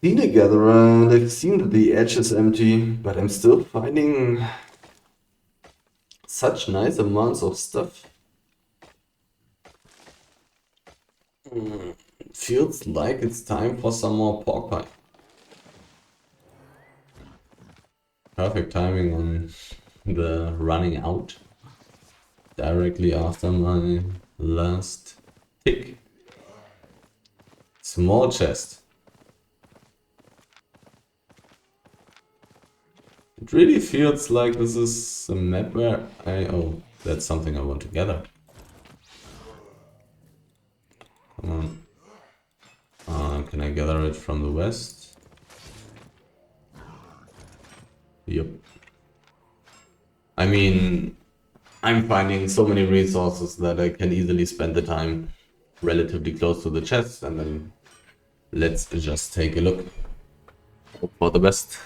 [SPEAKER 1] Seen a gatherer, I've seen that the edge is empty, but I'm still finding such nice amounts of stuff. Feels like it's time for some more pork pie. Perfect timing on the running out. Directly after my last tick. Small chest. It really feels like this is a map where oh, that's something I want to gather. Come on. Can I gather it from the west? Yep. I mean, I'm finding so many resources that I can easily spend the time relatively close to the chest, and then let's just take a look. Hope for the best.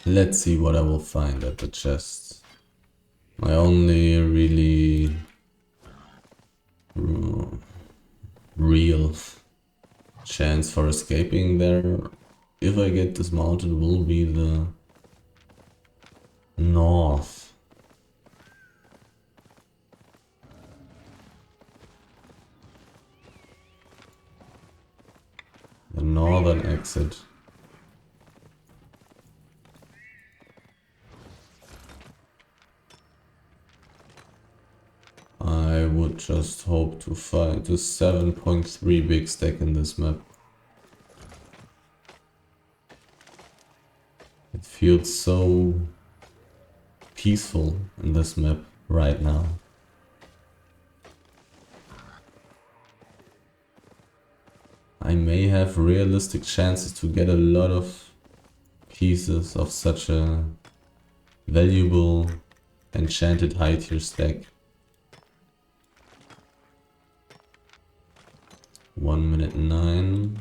[SPEAKER 1] Let's see what I will find at the chest. My only really real chance for escaping there, if I get dismounted, will be the north. The northern exit. I would just hope to find a 7.3 big stack in this map. It feels so peaceful in this map right now. I may have realistic chances to get a lot of pieces of such a valuable enchanted high tier stack. 1 minute 9.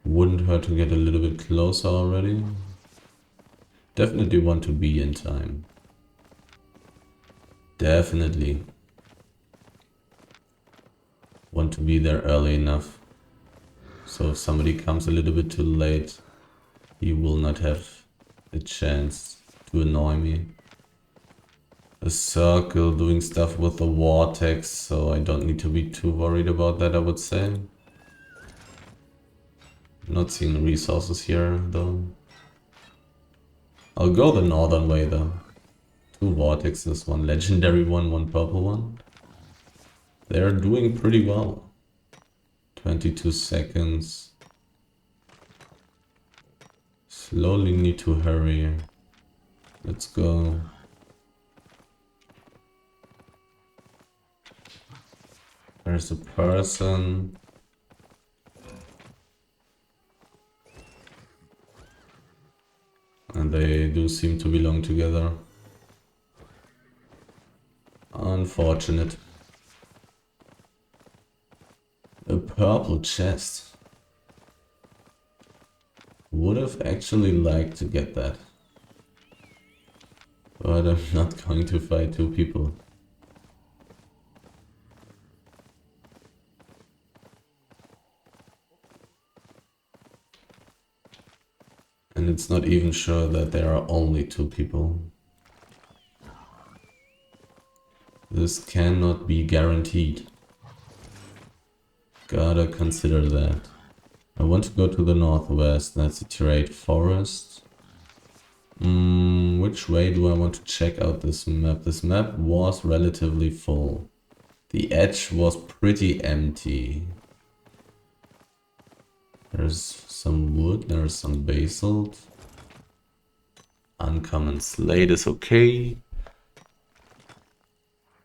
[SPEAKER 1] Wouldn't hurt to get a little bit closer already. Definitely want to be in time. Definitely want to be there early enough. So if somebody comes a little bit too late, he will not have a chance to annoy me. A circle doing stuff with the vortex, so I don't need to be too worried about that, I would say. Not seeing resources here though. I'll go the northern way though. 2 vortexes, 1 legendary one, 1 purple one. They're doing pretty well. 22 seconds. Slowly need to hurry. Let's go. There's a person. And they do seem to belong together. Unfortunate. A purple chest. Would have actually liked to get that. But I'm not going to fight 2 people. And it's not even sure that there are only 2 people. This cannot be guaranteed. Gotta consider that. I want to go to the northwest, that's a tier 8 forest. Which way do I want to check out this map? This map was relatively full. The edge was pretty empty. There's some wood, there's some basalt. Uncommon slate is okay.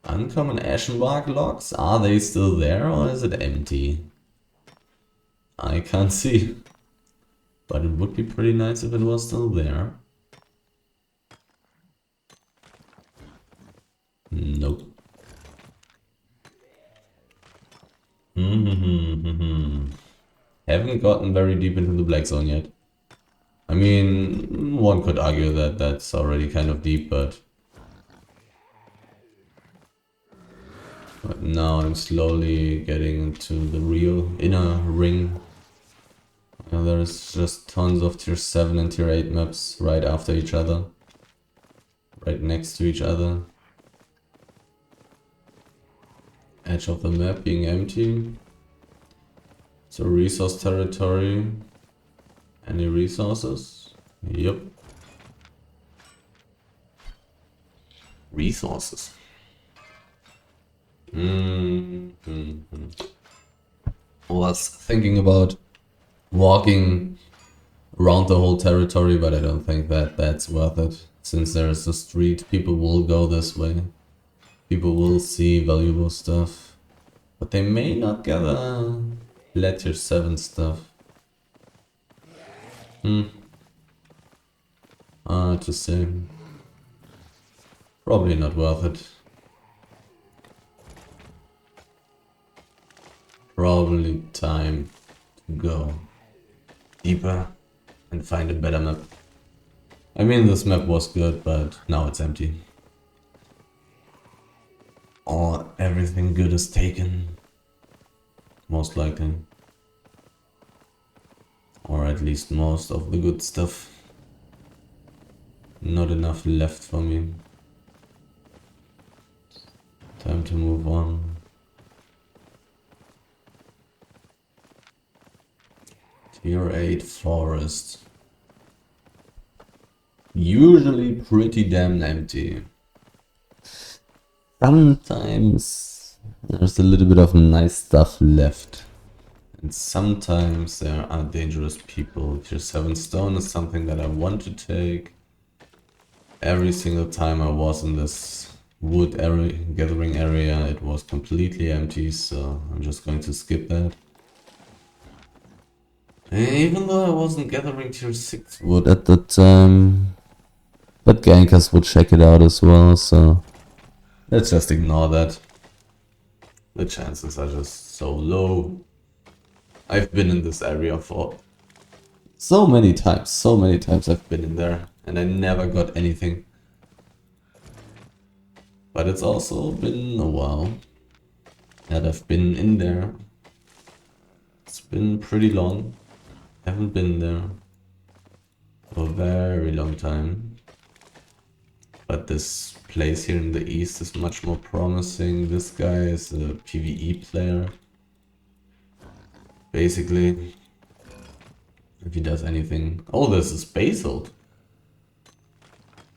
[SPEAKER 1] Uncommon ashenbark logs, are they still there or is it empty? I can't see. But it would be pretty nice if it was still there. Nope. Haven't gotten very deep into the black zone yet. I mean, one could argue that that's already kind of deep, but now I'm slowly getting into the real inner ring. There's just tons of tier 7 and tier 8 maps right after each other. Right next to each other. Edge of the map being empty. So resource territory. Any resources? Yep. Resources. Was thinking about walking around the whole territory, but I don't think that that's worth it. Since there's a street, people will go this way. People will see valuable stuff. But they may not gather tier 7 stuff. Hard to say. Probably not worth it. Probably time to go deeper and find a better map. I mean, this map was good, but now it's empty. Or everything good is taken. Most likely. Or at least most of the good stuff. Not enough left for me. Time to move on. Tier 8 forest. Usually pretty damn empty. Sometimes there's a little bit of nice stuff left. And sometimes there are dangerous people. Tier 7 stone is something that I want to take. Every single time I was in this wood area, gathering area, it was completely empty, so I'm just going to skip that. Even though I wasn't gathering tier 6 wood at the time. But gankers would check it out as well, so let's just ignore that. The chances are just so low. I've been in this area for so many times I've been in there, and I never got anything. But it's also been a while that I've been in there. It's been pretty long. Haven't been there for a very long time. But this place here in the east is much more promising. This guy is a PvE player. Basically, If he does anything... Oh, this is basalt.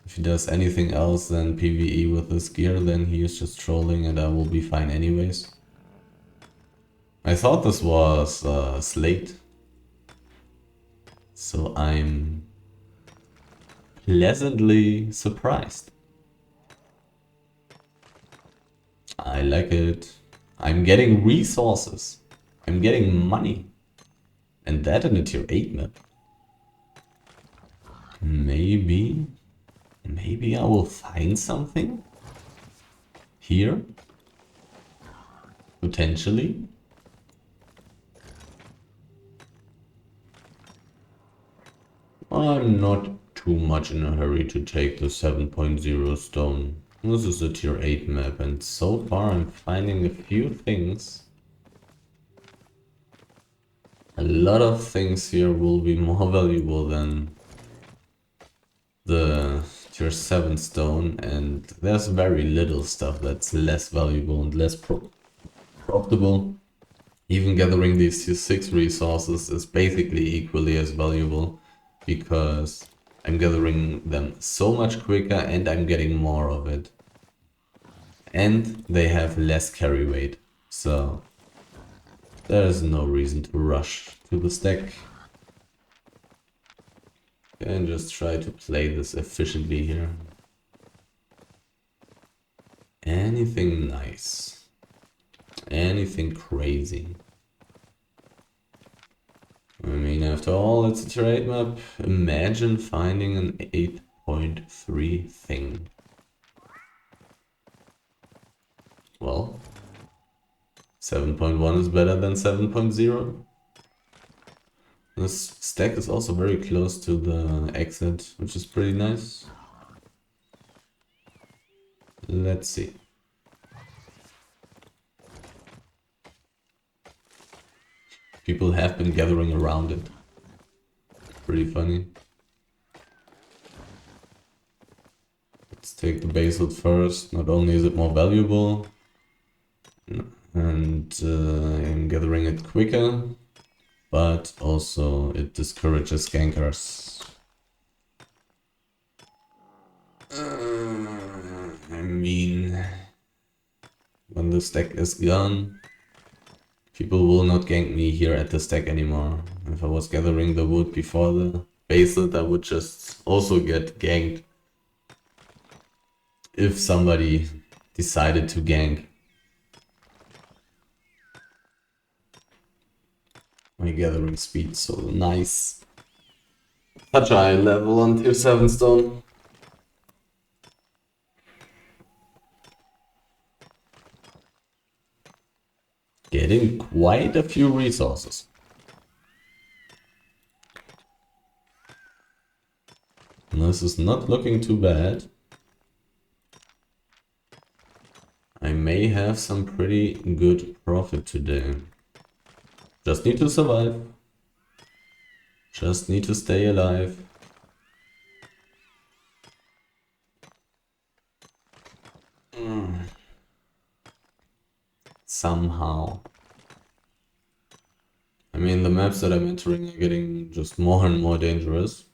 [SPEAKER 1] If he does anything else than PvE with this gear, then he is just trolling and I will be fine anyways. I thought this was Slate. So I'm pleasantly surprised. I like it. I'm getting resources. I'm getting money. And that in a tier 8 map. Maybe I will find something here. Potentially. I'm not too much in a hurry to take the 7.0 stone. This is a tier 8 map and so far I'm finding a few things. A lot of things here will be more valuable than the tier 7 stone, and there's very little stuff that's less valuable and less profitable. Even gathering these tier 6 resources is basically equally as valuable because I'm gathering them so much quicker and I'm getting more of it. And they have less carry weight, so there's no reason to rush to the stack. And just try to play this efficiently here. Anything nice. Anything crazy. I mean, after all, it's a tier 8 map. Imagine finding an 8.3 thing. Well, 7.1 is better than 7.0. This stack is also very close to the exit, which is pretty nice. Let's see. People have been gathering around it. Pretty funny. Let's take the basalt first. Not only is it more valuable, and I'm gathering it quicker, but also it discourages gankers. I mean, when the stack is gone, people will not gank me here at the stack anymore. If I was gathering the wood before the basalt, I would just also get ganked if somebody decided to gank. My gathering speed so nice. Such a high level on tier 7 stone. Getting quite a few resources. This is not looking too bad. I may have some pretty good profit today. Just need to survive. Just need to stay alive. Somehow. I mean, the maps that I'm entering are getting just more and more dangerous.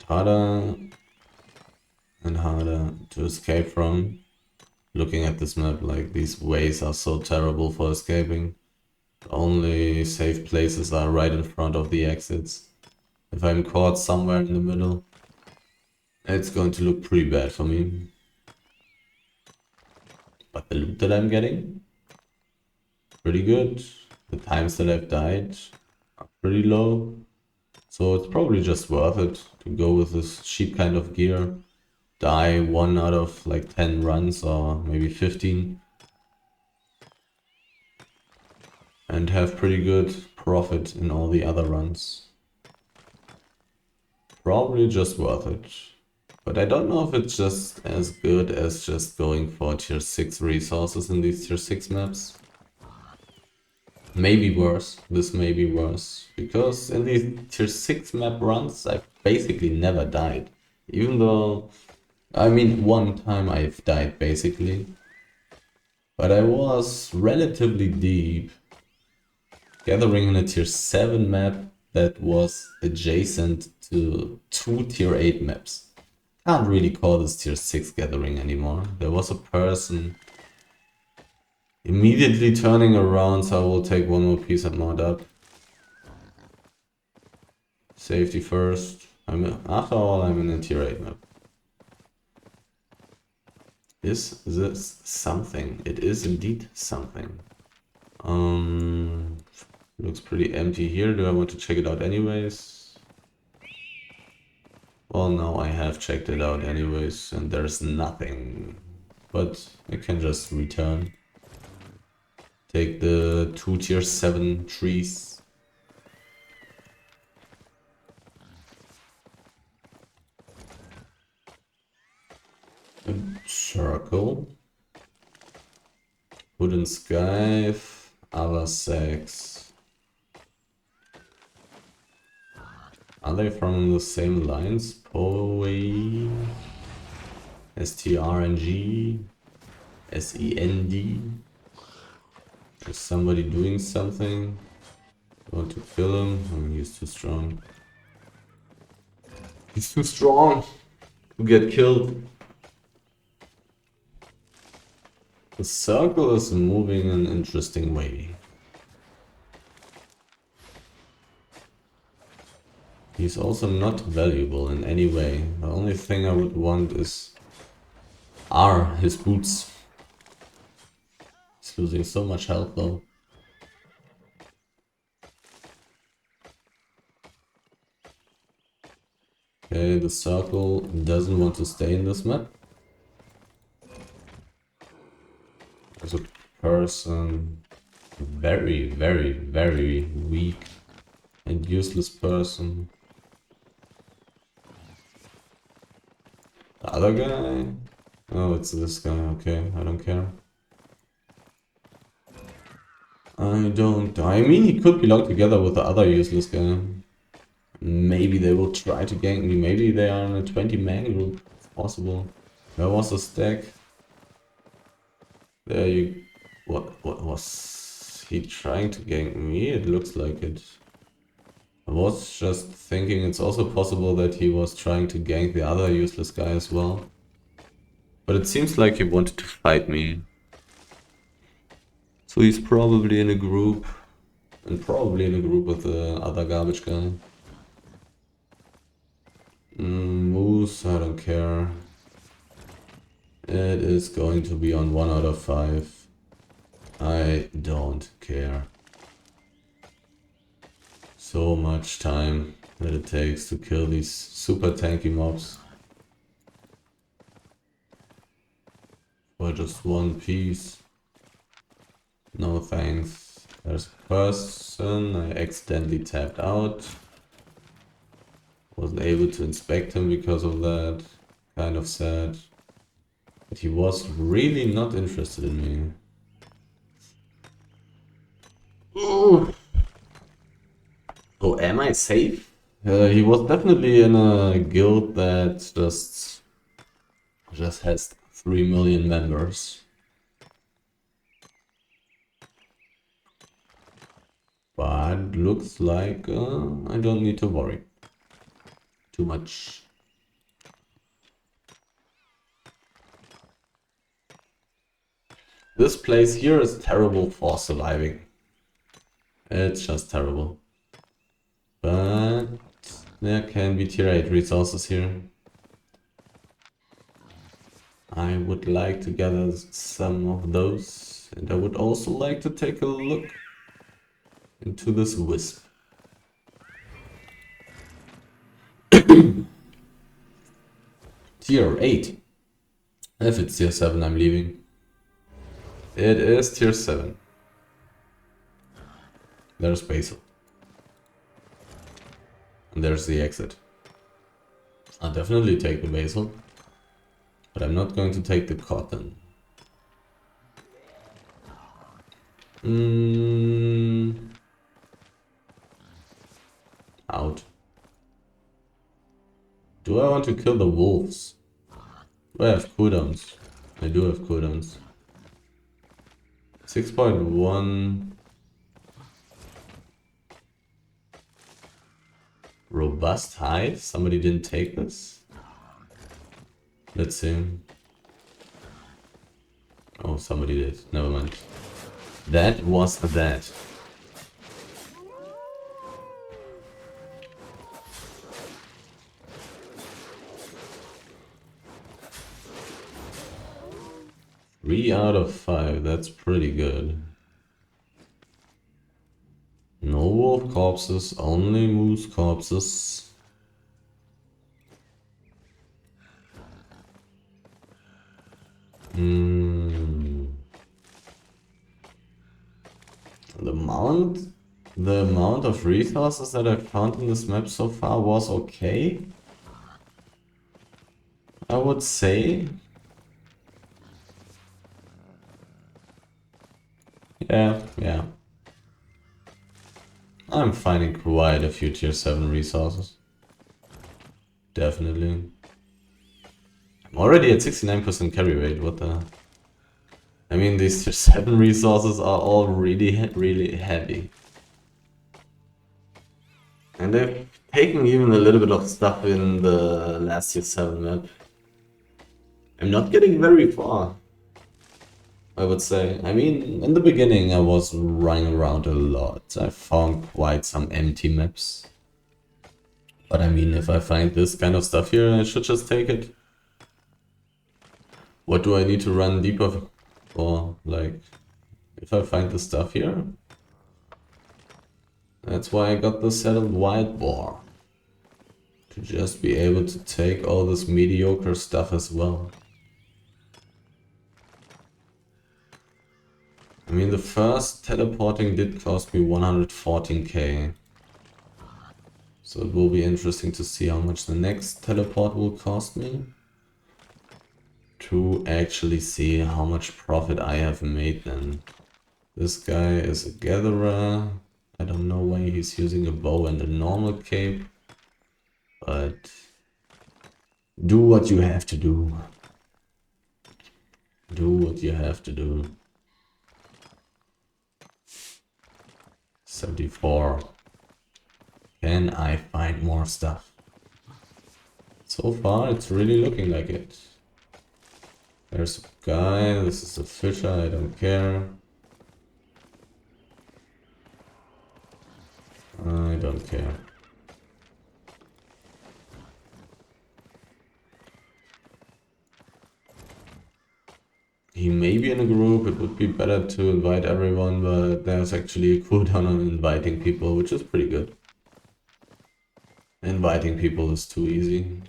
[SPEAKER 1] And harder to escape from. Looking at this map, like, these ways are so terrible for escaping. The only safe places are right in front of the exits. If I'm caught somewhere in the middle, it's going to look pretty bad for me. But the loot that I'm getting, pretty good. The times that I've died are pretty low. So it's probably just worth it to go with this cheap kind of gear. Die 1 out of like 10 runs or maybe 15. And have pretty good profit in all the other runs. Probably just worth it. But I don't know if it's just as good as just going for tier 6 resources in these tier 6 maps. Maybe worse. This may be worse. Because in these tier 6 map runs, I've basically never died. Even though, I mean, one time I've died basically. But I was relatively deep. gathering in a tier 7 map that was adjacent to 2 tier 8 maps. Can't really call this tier 6 gathering anymore. There was a person immediately turning around, so I will take one more piece and mount up. Safety first. After all, I'm in a tier 8 map. Is this something? It is indeed something. Looks pretty empty here. Do I want to check it out anyways? Well, now I have checked it out anyways, and there's nothing. But I can just return. Take the 2 tier 7 trees. A circle. Wooden scythe. Other sex. Are they from the same lines? Poe, STRNG, SEND. Is somebody doing something? I want to kill him? Oh, he's too strong. He's too strong to get killed. The circle is moving in an interesting way. He's also not valuable in any way. The only thing I would want are his boots. He's losing so much health though. Okay, the circle doesn't want to stay in this map. There's a person, very, very, very weak and useless person. The other guy? Oh, it's this guy. Okay, I don't care. I mean, he could belong together with the other useless guy. Maybe they will try to gank me. Maybe they are in a 20-man group. It's possible. Where was the stack? There you... What was he trying to gank me? It looks like it. I was just thinking it's also possible that he was trying to gank the other useless guy as well. But it seems like he wanted to fight me. So he's probably in a group. And probably in a group with the other garbage guy. Moose, I don't care. It is going to be on 1 out of 5. I don't care. So much time that it takes to kill these super tanky mobs. For just one piece. No thanks. There's a person. I accidentally tapped out. Wasn't able to inspect him because of that. Kind of sad. But he was really not interested in me. Ooh. Oh, am I safe? He was definitely in a guild that just has 3 million members. But looks like I don't need to worry too much. This place here is terrible for surviving. It's just terrible. But there can be tier 8 resources here. I would like to gather some of those. And I would also like to take a look into this wisp. Tier 8. If it's tier 7, I'm leaving. It is tier 7. There's Basil. And there's the exit. I'll definitely take the Basil. But I'm not going to take the cotton. Out. Do I want to kill the wolves? Do I have cooldowns? I do have cooldowns. 6.1. Robust hive? Somebody didn't take this? Let's see. Oh, somebody did. Never mind. That was that. Three out of 5, that's pretty good. No wolf corpses, only moose corpses. The amount of resources that I found in this map so far was okay, I would say. Yeah. I'm finding quite a few tier 7 resources. Definitely. I'm already at 69% carry rate, what the... I mean, these tier 7 resources are all really heavy. And they've taken even a little bit of stuff in the last tier 7 map. I'm not getting very far, I would say. I mean, in the beginning I was running around a lot. I found quite some empty maps. But I mean, if I find this kind of stuff here, I should just take it. What do I need to run deeper for? Like, if I find the stuff here? That's why I got the settled wild boar. To just be able to take all this mediocre stuff as well. I mean, the first teleporting did cost me 114k. So it will be interesting to see how much the next teleport will cost me. To actually see how much profit I have made then. This guy is a gatherer. I don't know why he's using a bow and a normal cape. But do what you have to do. Do what you have to do. 74. Can I find more stuff? So far it's really looking like it. There's a guy, this is a fisher, I don't care. I don't care. He may be in a group, it would be better to invite everyone, but there's actually a cooldown on inviting people, which is pretty good. Inviting people is too easy.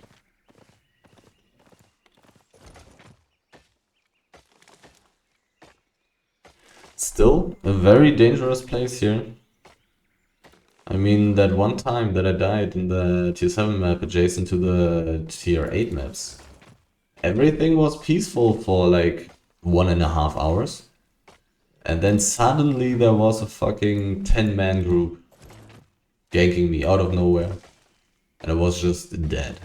[SPEAKER 1] Still, a very dangerous place here. I mean, that one time that I died in the tier 7 map adjacent to the tier 8 maps, everything was peaceful for like 1.5 hours. And then suddenly there was a fucking 10-man group ganking me out of nowhere. And I was just dead.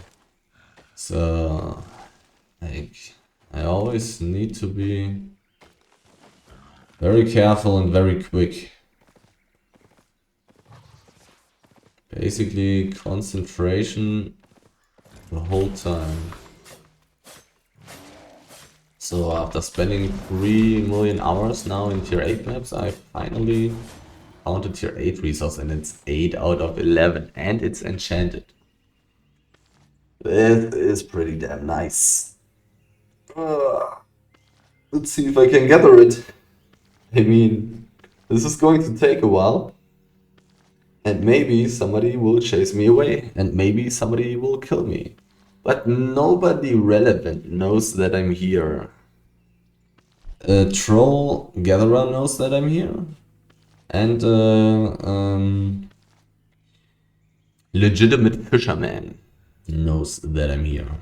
[SPEAKER 1] So, like, I always need to be very careful and very quick. Basically, concentration the whole time. So after spending 3 million hours now in tier 8 maps, I finally found a tier 8 resource and it's 8 out of 11 and it's enchanted. This is pretty damn nice. Let's see if I can gather it. I mean, this is going to take a while. And maybe somebody will chase me away. And maybe somebody will kill me. But nobody relevant knows that I'm here. A troll gatherer knows that I'm here. And legitimate fisherman knows that I'm here.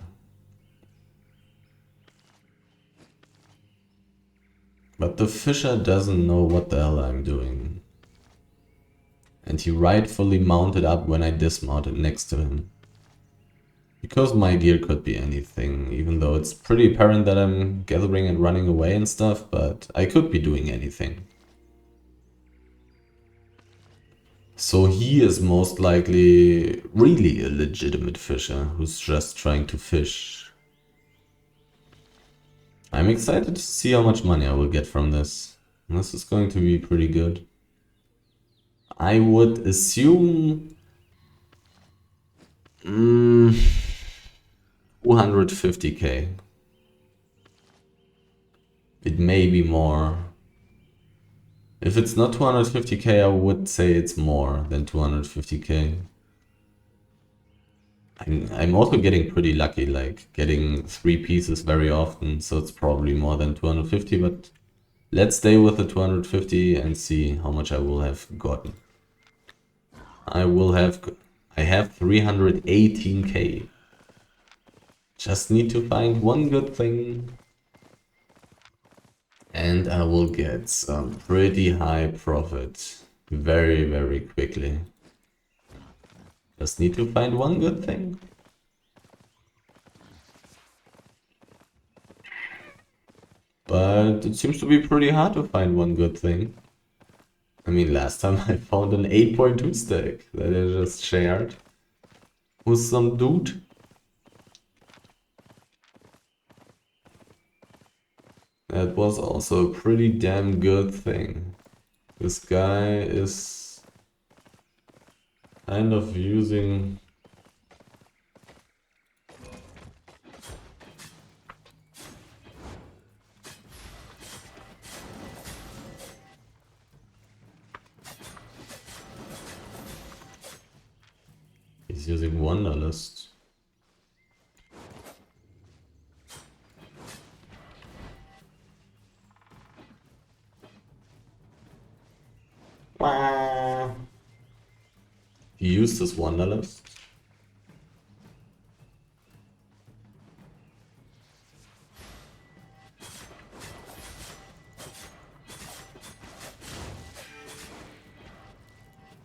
[SPEAKER 1] But the fisher doesn't know what the hell I'm doing. And he rightfully mounted up when I dismounted next to him. Because my gear could be anything, even though it's pretty apparent that I'm gathering and running away and stuff, but I could be doing anything. So he is most likely really a legitimate fisher who's just trying to fish. I'm excited to see how much money I will get from this. This is going to be pretty good. I would assume 250k. It may be more. If it's not 250k, I would say it's more than 250k. I'm also getting pretty lucky, like getting 3 pieces very often, so it's probably more than 250, but let's stay with the 250 and see how much I will have gotten. I have 318k. Just need to find one good thing. And I will get some pretty high profit very, very quickly. Just need to find one good thing. But it seems to be pretty hard to find one good thing. I mean, last time I found an 8.2 stack that I just shared with some dude. That was also a pretty damn good thing. This guy is kind of using... He's using Wanderlust. He used his Wanderlust.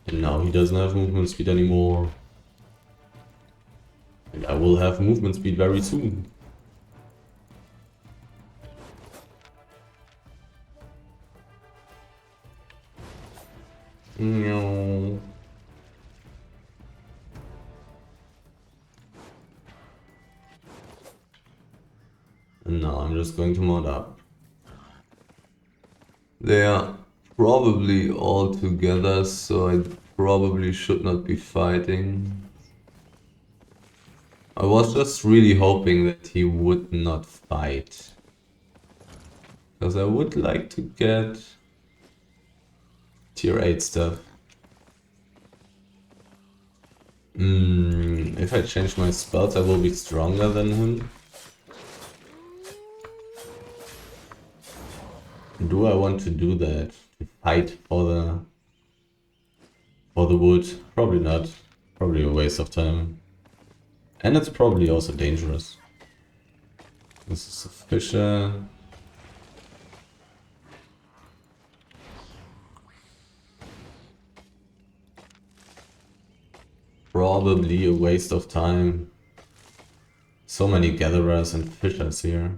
[SPEAKER 1] And now he doesn't have movement speed anymore. And I will have movement speed very soon. No. And now I'm just going to mod up. They are probably all together, so I probably should not be fighting. I was just really hoping that he would not fight. Because I would like to get tier 8 stuff. If I change my spells, I will be stronger than him. Do I want to do that? To fight for the wood? Probably not. Probably a waste of time. And it's probably also dangerous. This is a fisher. Probably a waste of time. So many gatherers and fishers here.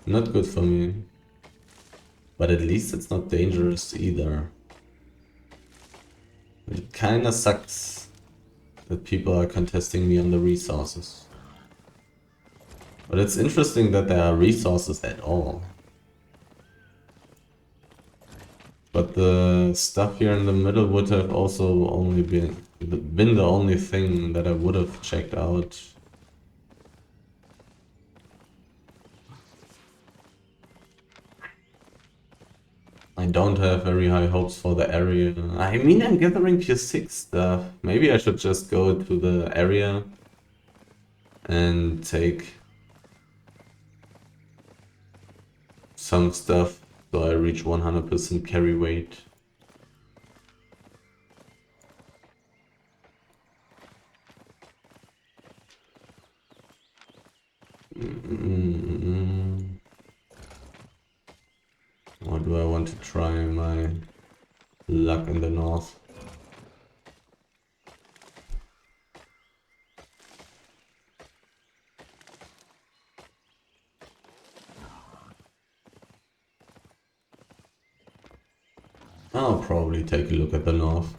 [SPEAKER 1] Not good for me. But at least it's not dangerous either. It kinda sucks that people are contesting me on the resources. But it's interesting that there are resources at all. But the stuff here in the middle would have also only been the only thing that I would have checked out. I don't have very high hopes for the area. I mean, I'm gathering tier 6 stuff. Maybe I should just go to the area and take some stuff so I reach 100% carry weight. Or do I want to try my luck in the north? I'll probably take a look at the north.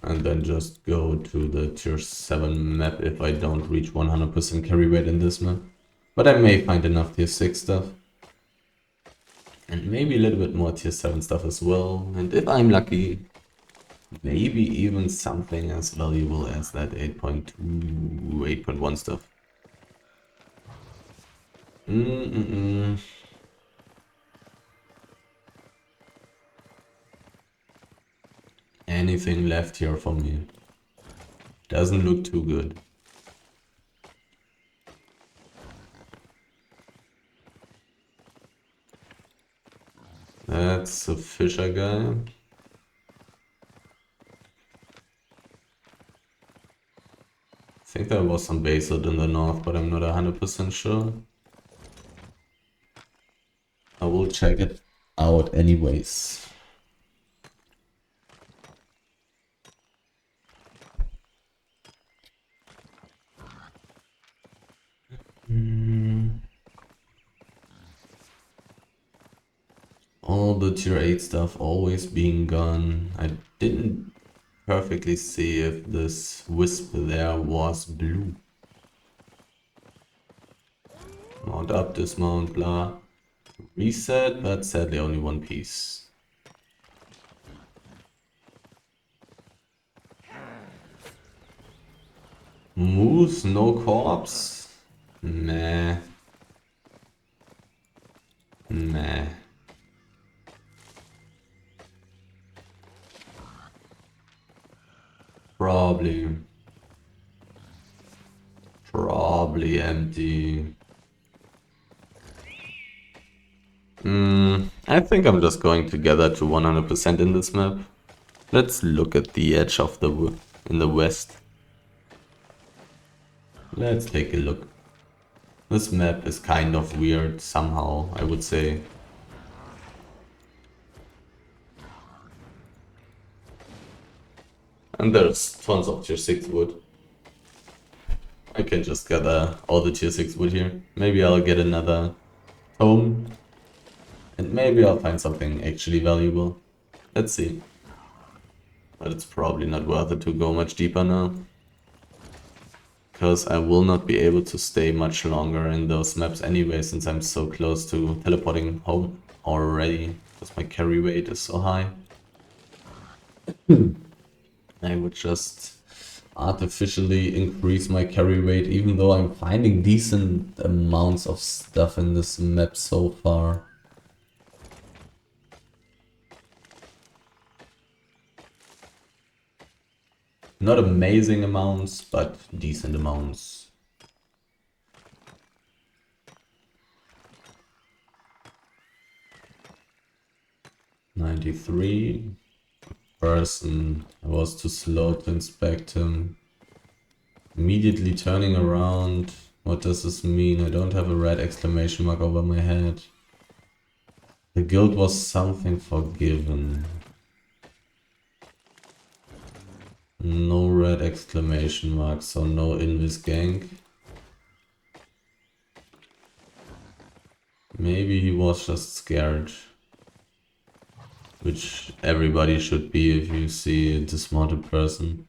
[SPEAKER 1] And then just go to the tier 7 map if I don't reach 100% carry weight in this map. But I may find enough tier 6 stuff. And maybe a little bit more tier 7 stuff as well. And if I'm lucky, maybe even something as valuable as that 8.2, 8.1 stuff. Anything left here for me? Doesn't look too good. That's a fisher guy. I think there was some basalt in the north, but I'm not 100% sure. I will check it out anyways. All the tier 8 stuff always being gone. I didn't perfectly see if this wisp there was blue. Mount up, dismount, blah. Reset, but sadly only one piece. Moose, no corpse? Meh. Meh. Probably empty. I think I'm just going to gather to 100% in this map. Let's look at the edge of in the west. Let's take a look. This map is kind of weird somehow, I would say. And there's tons of tier 6 wood. I can just gather all the tier 6 wood here. Maybe I'll get another tome. And maybe I'll find something actually valuable. Let's see. But it's probably not worth it to go much deeper now. Because I will not be able to stay much longer in those maps anyway, since I'm so close to teleporting home already. Because my carry weight is so high. I would just artificially increase my carry weight, even though I'm finding decent amounts of stuff in this map so far. Not amazing amounts, but decent amounts. $93. Person. I was too slow to inspect him. Immediately turning around. What does this mean? I don't have a red exclamation mark over my head. The guild was something forgiven. No red exclamation mark, so no invis gank. Maybe he was just scared. Which everybody should be if you see a dismounted person.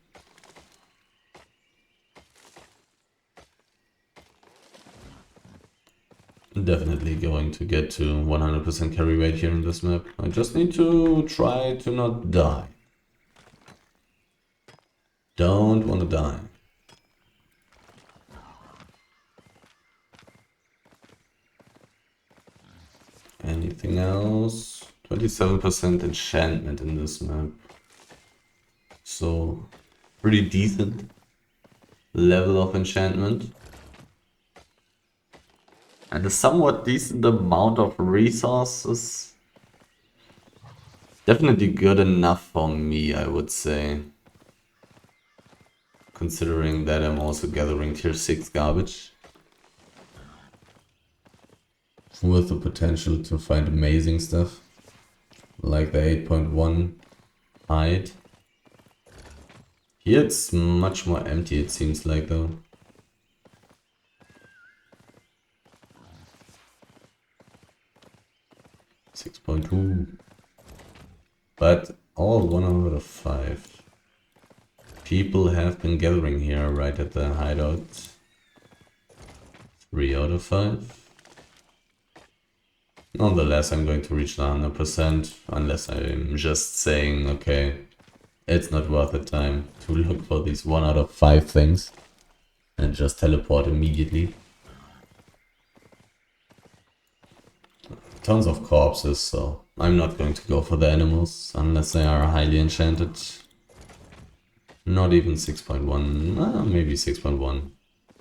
[SPEAKER 1] Definitely going to get to 100% carry weight here in this map. I just need to try to not die. Don't want to die. Anything else? 27% enchantment in this map. So, pretty decent level of enchantment. And a somewhat decent amount of resources. Definitely good enough for me, I would say. Considering that I'm also gathering tier 6 garbage. With the potential to find amazing stuff. Like the 8.1 hide. Here it's much more empty, it seems like, though. $6.2. But all 1 out of 5 people have been gathering here right at the hideout. 3 out of 5. Nonetheless, I'm going to reach the 100% unless I'm just saying, okay, it's not worth the time to look for these 1 out of 5 things and just teleport immediately. Tons of corpses, so I'm not going to go for the animals unless they are highly enchanted. Not even 6.1, maybe 6.1.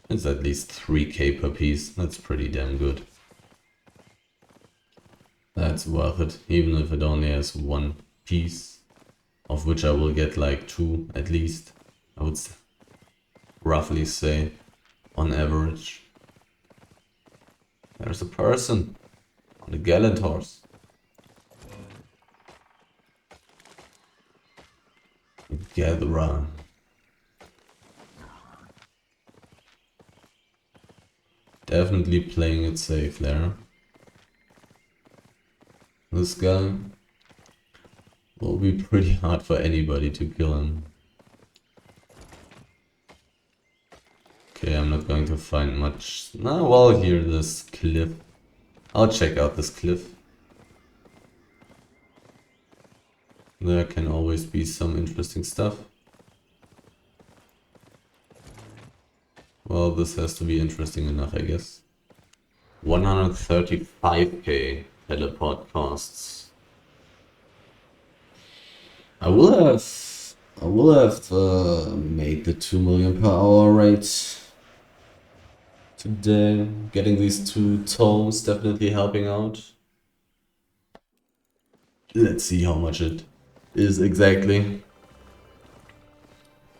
[SPEAKER 1] It's at least 3k per piece, that's pretty damn good. That's worth it, even if it only has 1 piece, of which I will get like 2 at least, I would roughly say, on average. There's a person on a gallant horse. A gatherer. Definitely playing it safe there. This guy will be pretty hard for anybody to kill him. Okay, I'm not going to find much. No, well, here, this cliff. I'll check out this cliff. There can always be some interesting stuff. Well, this has to be interesting enough, I guess. 135k teleport costs. I will have made the 2 million per hour rate today. Getting these 2 tomes definitely helping out. Let's see how much it is exactly.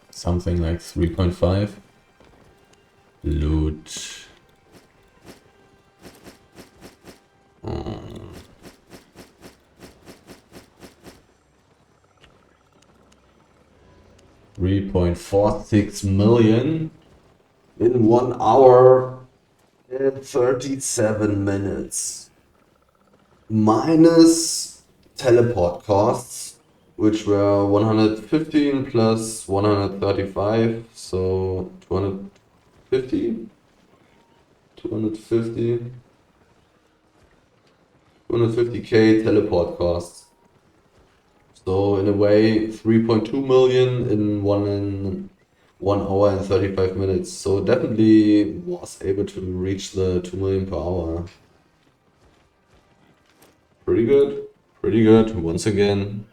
[SPEAKER 1] Something like 3.5. Loot. 3.46 million in 1 hour and 37 minutes. Minus teleport costs, which were 115 plus 135, so 250? 250k teleport costs. So in a way, 3.2 million in 1 hour and 35 minutes. So definitely was able to reach the 2 million per hour. Pretty good once again.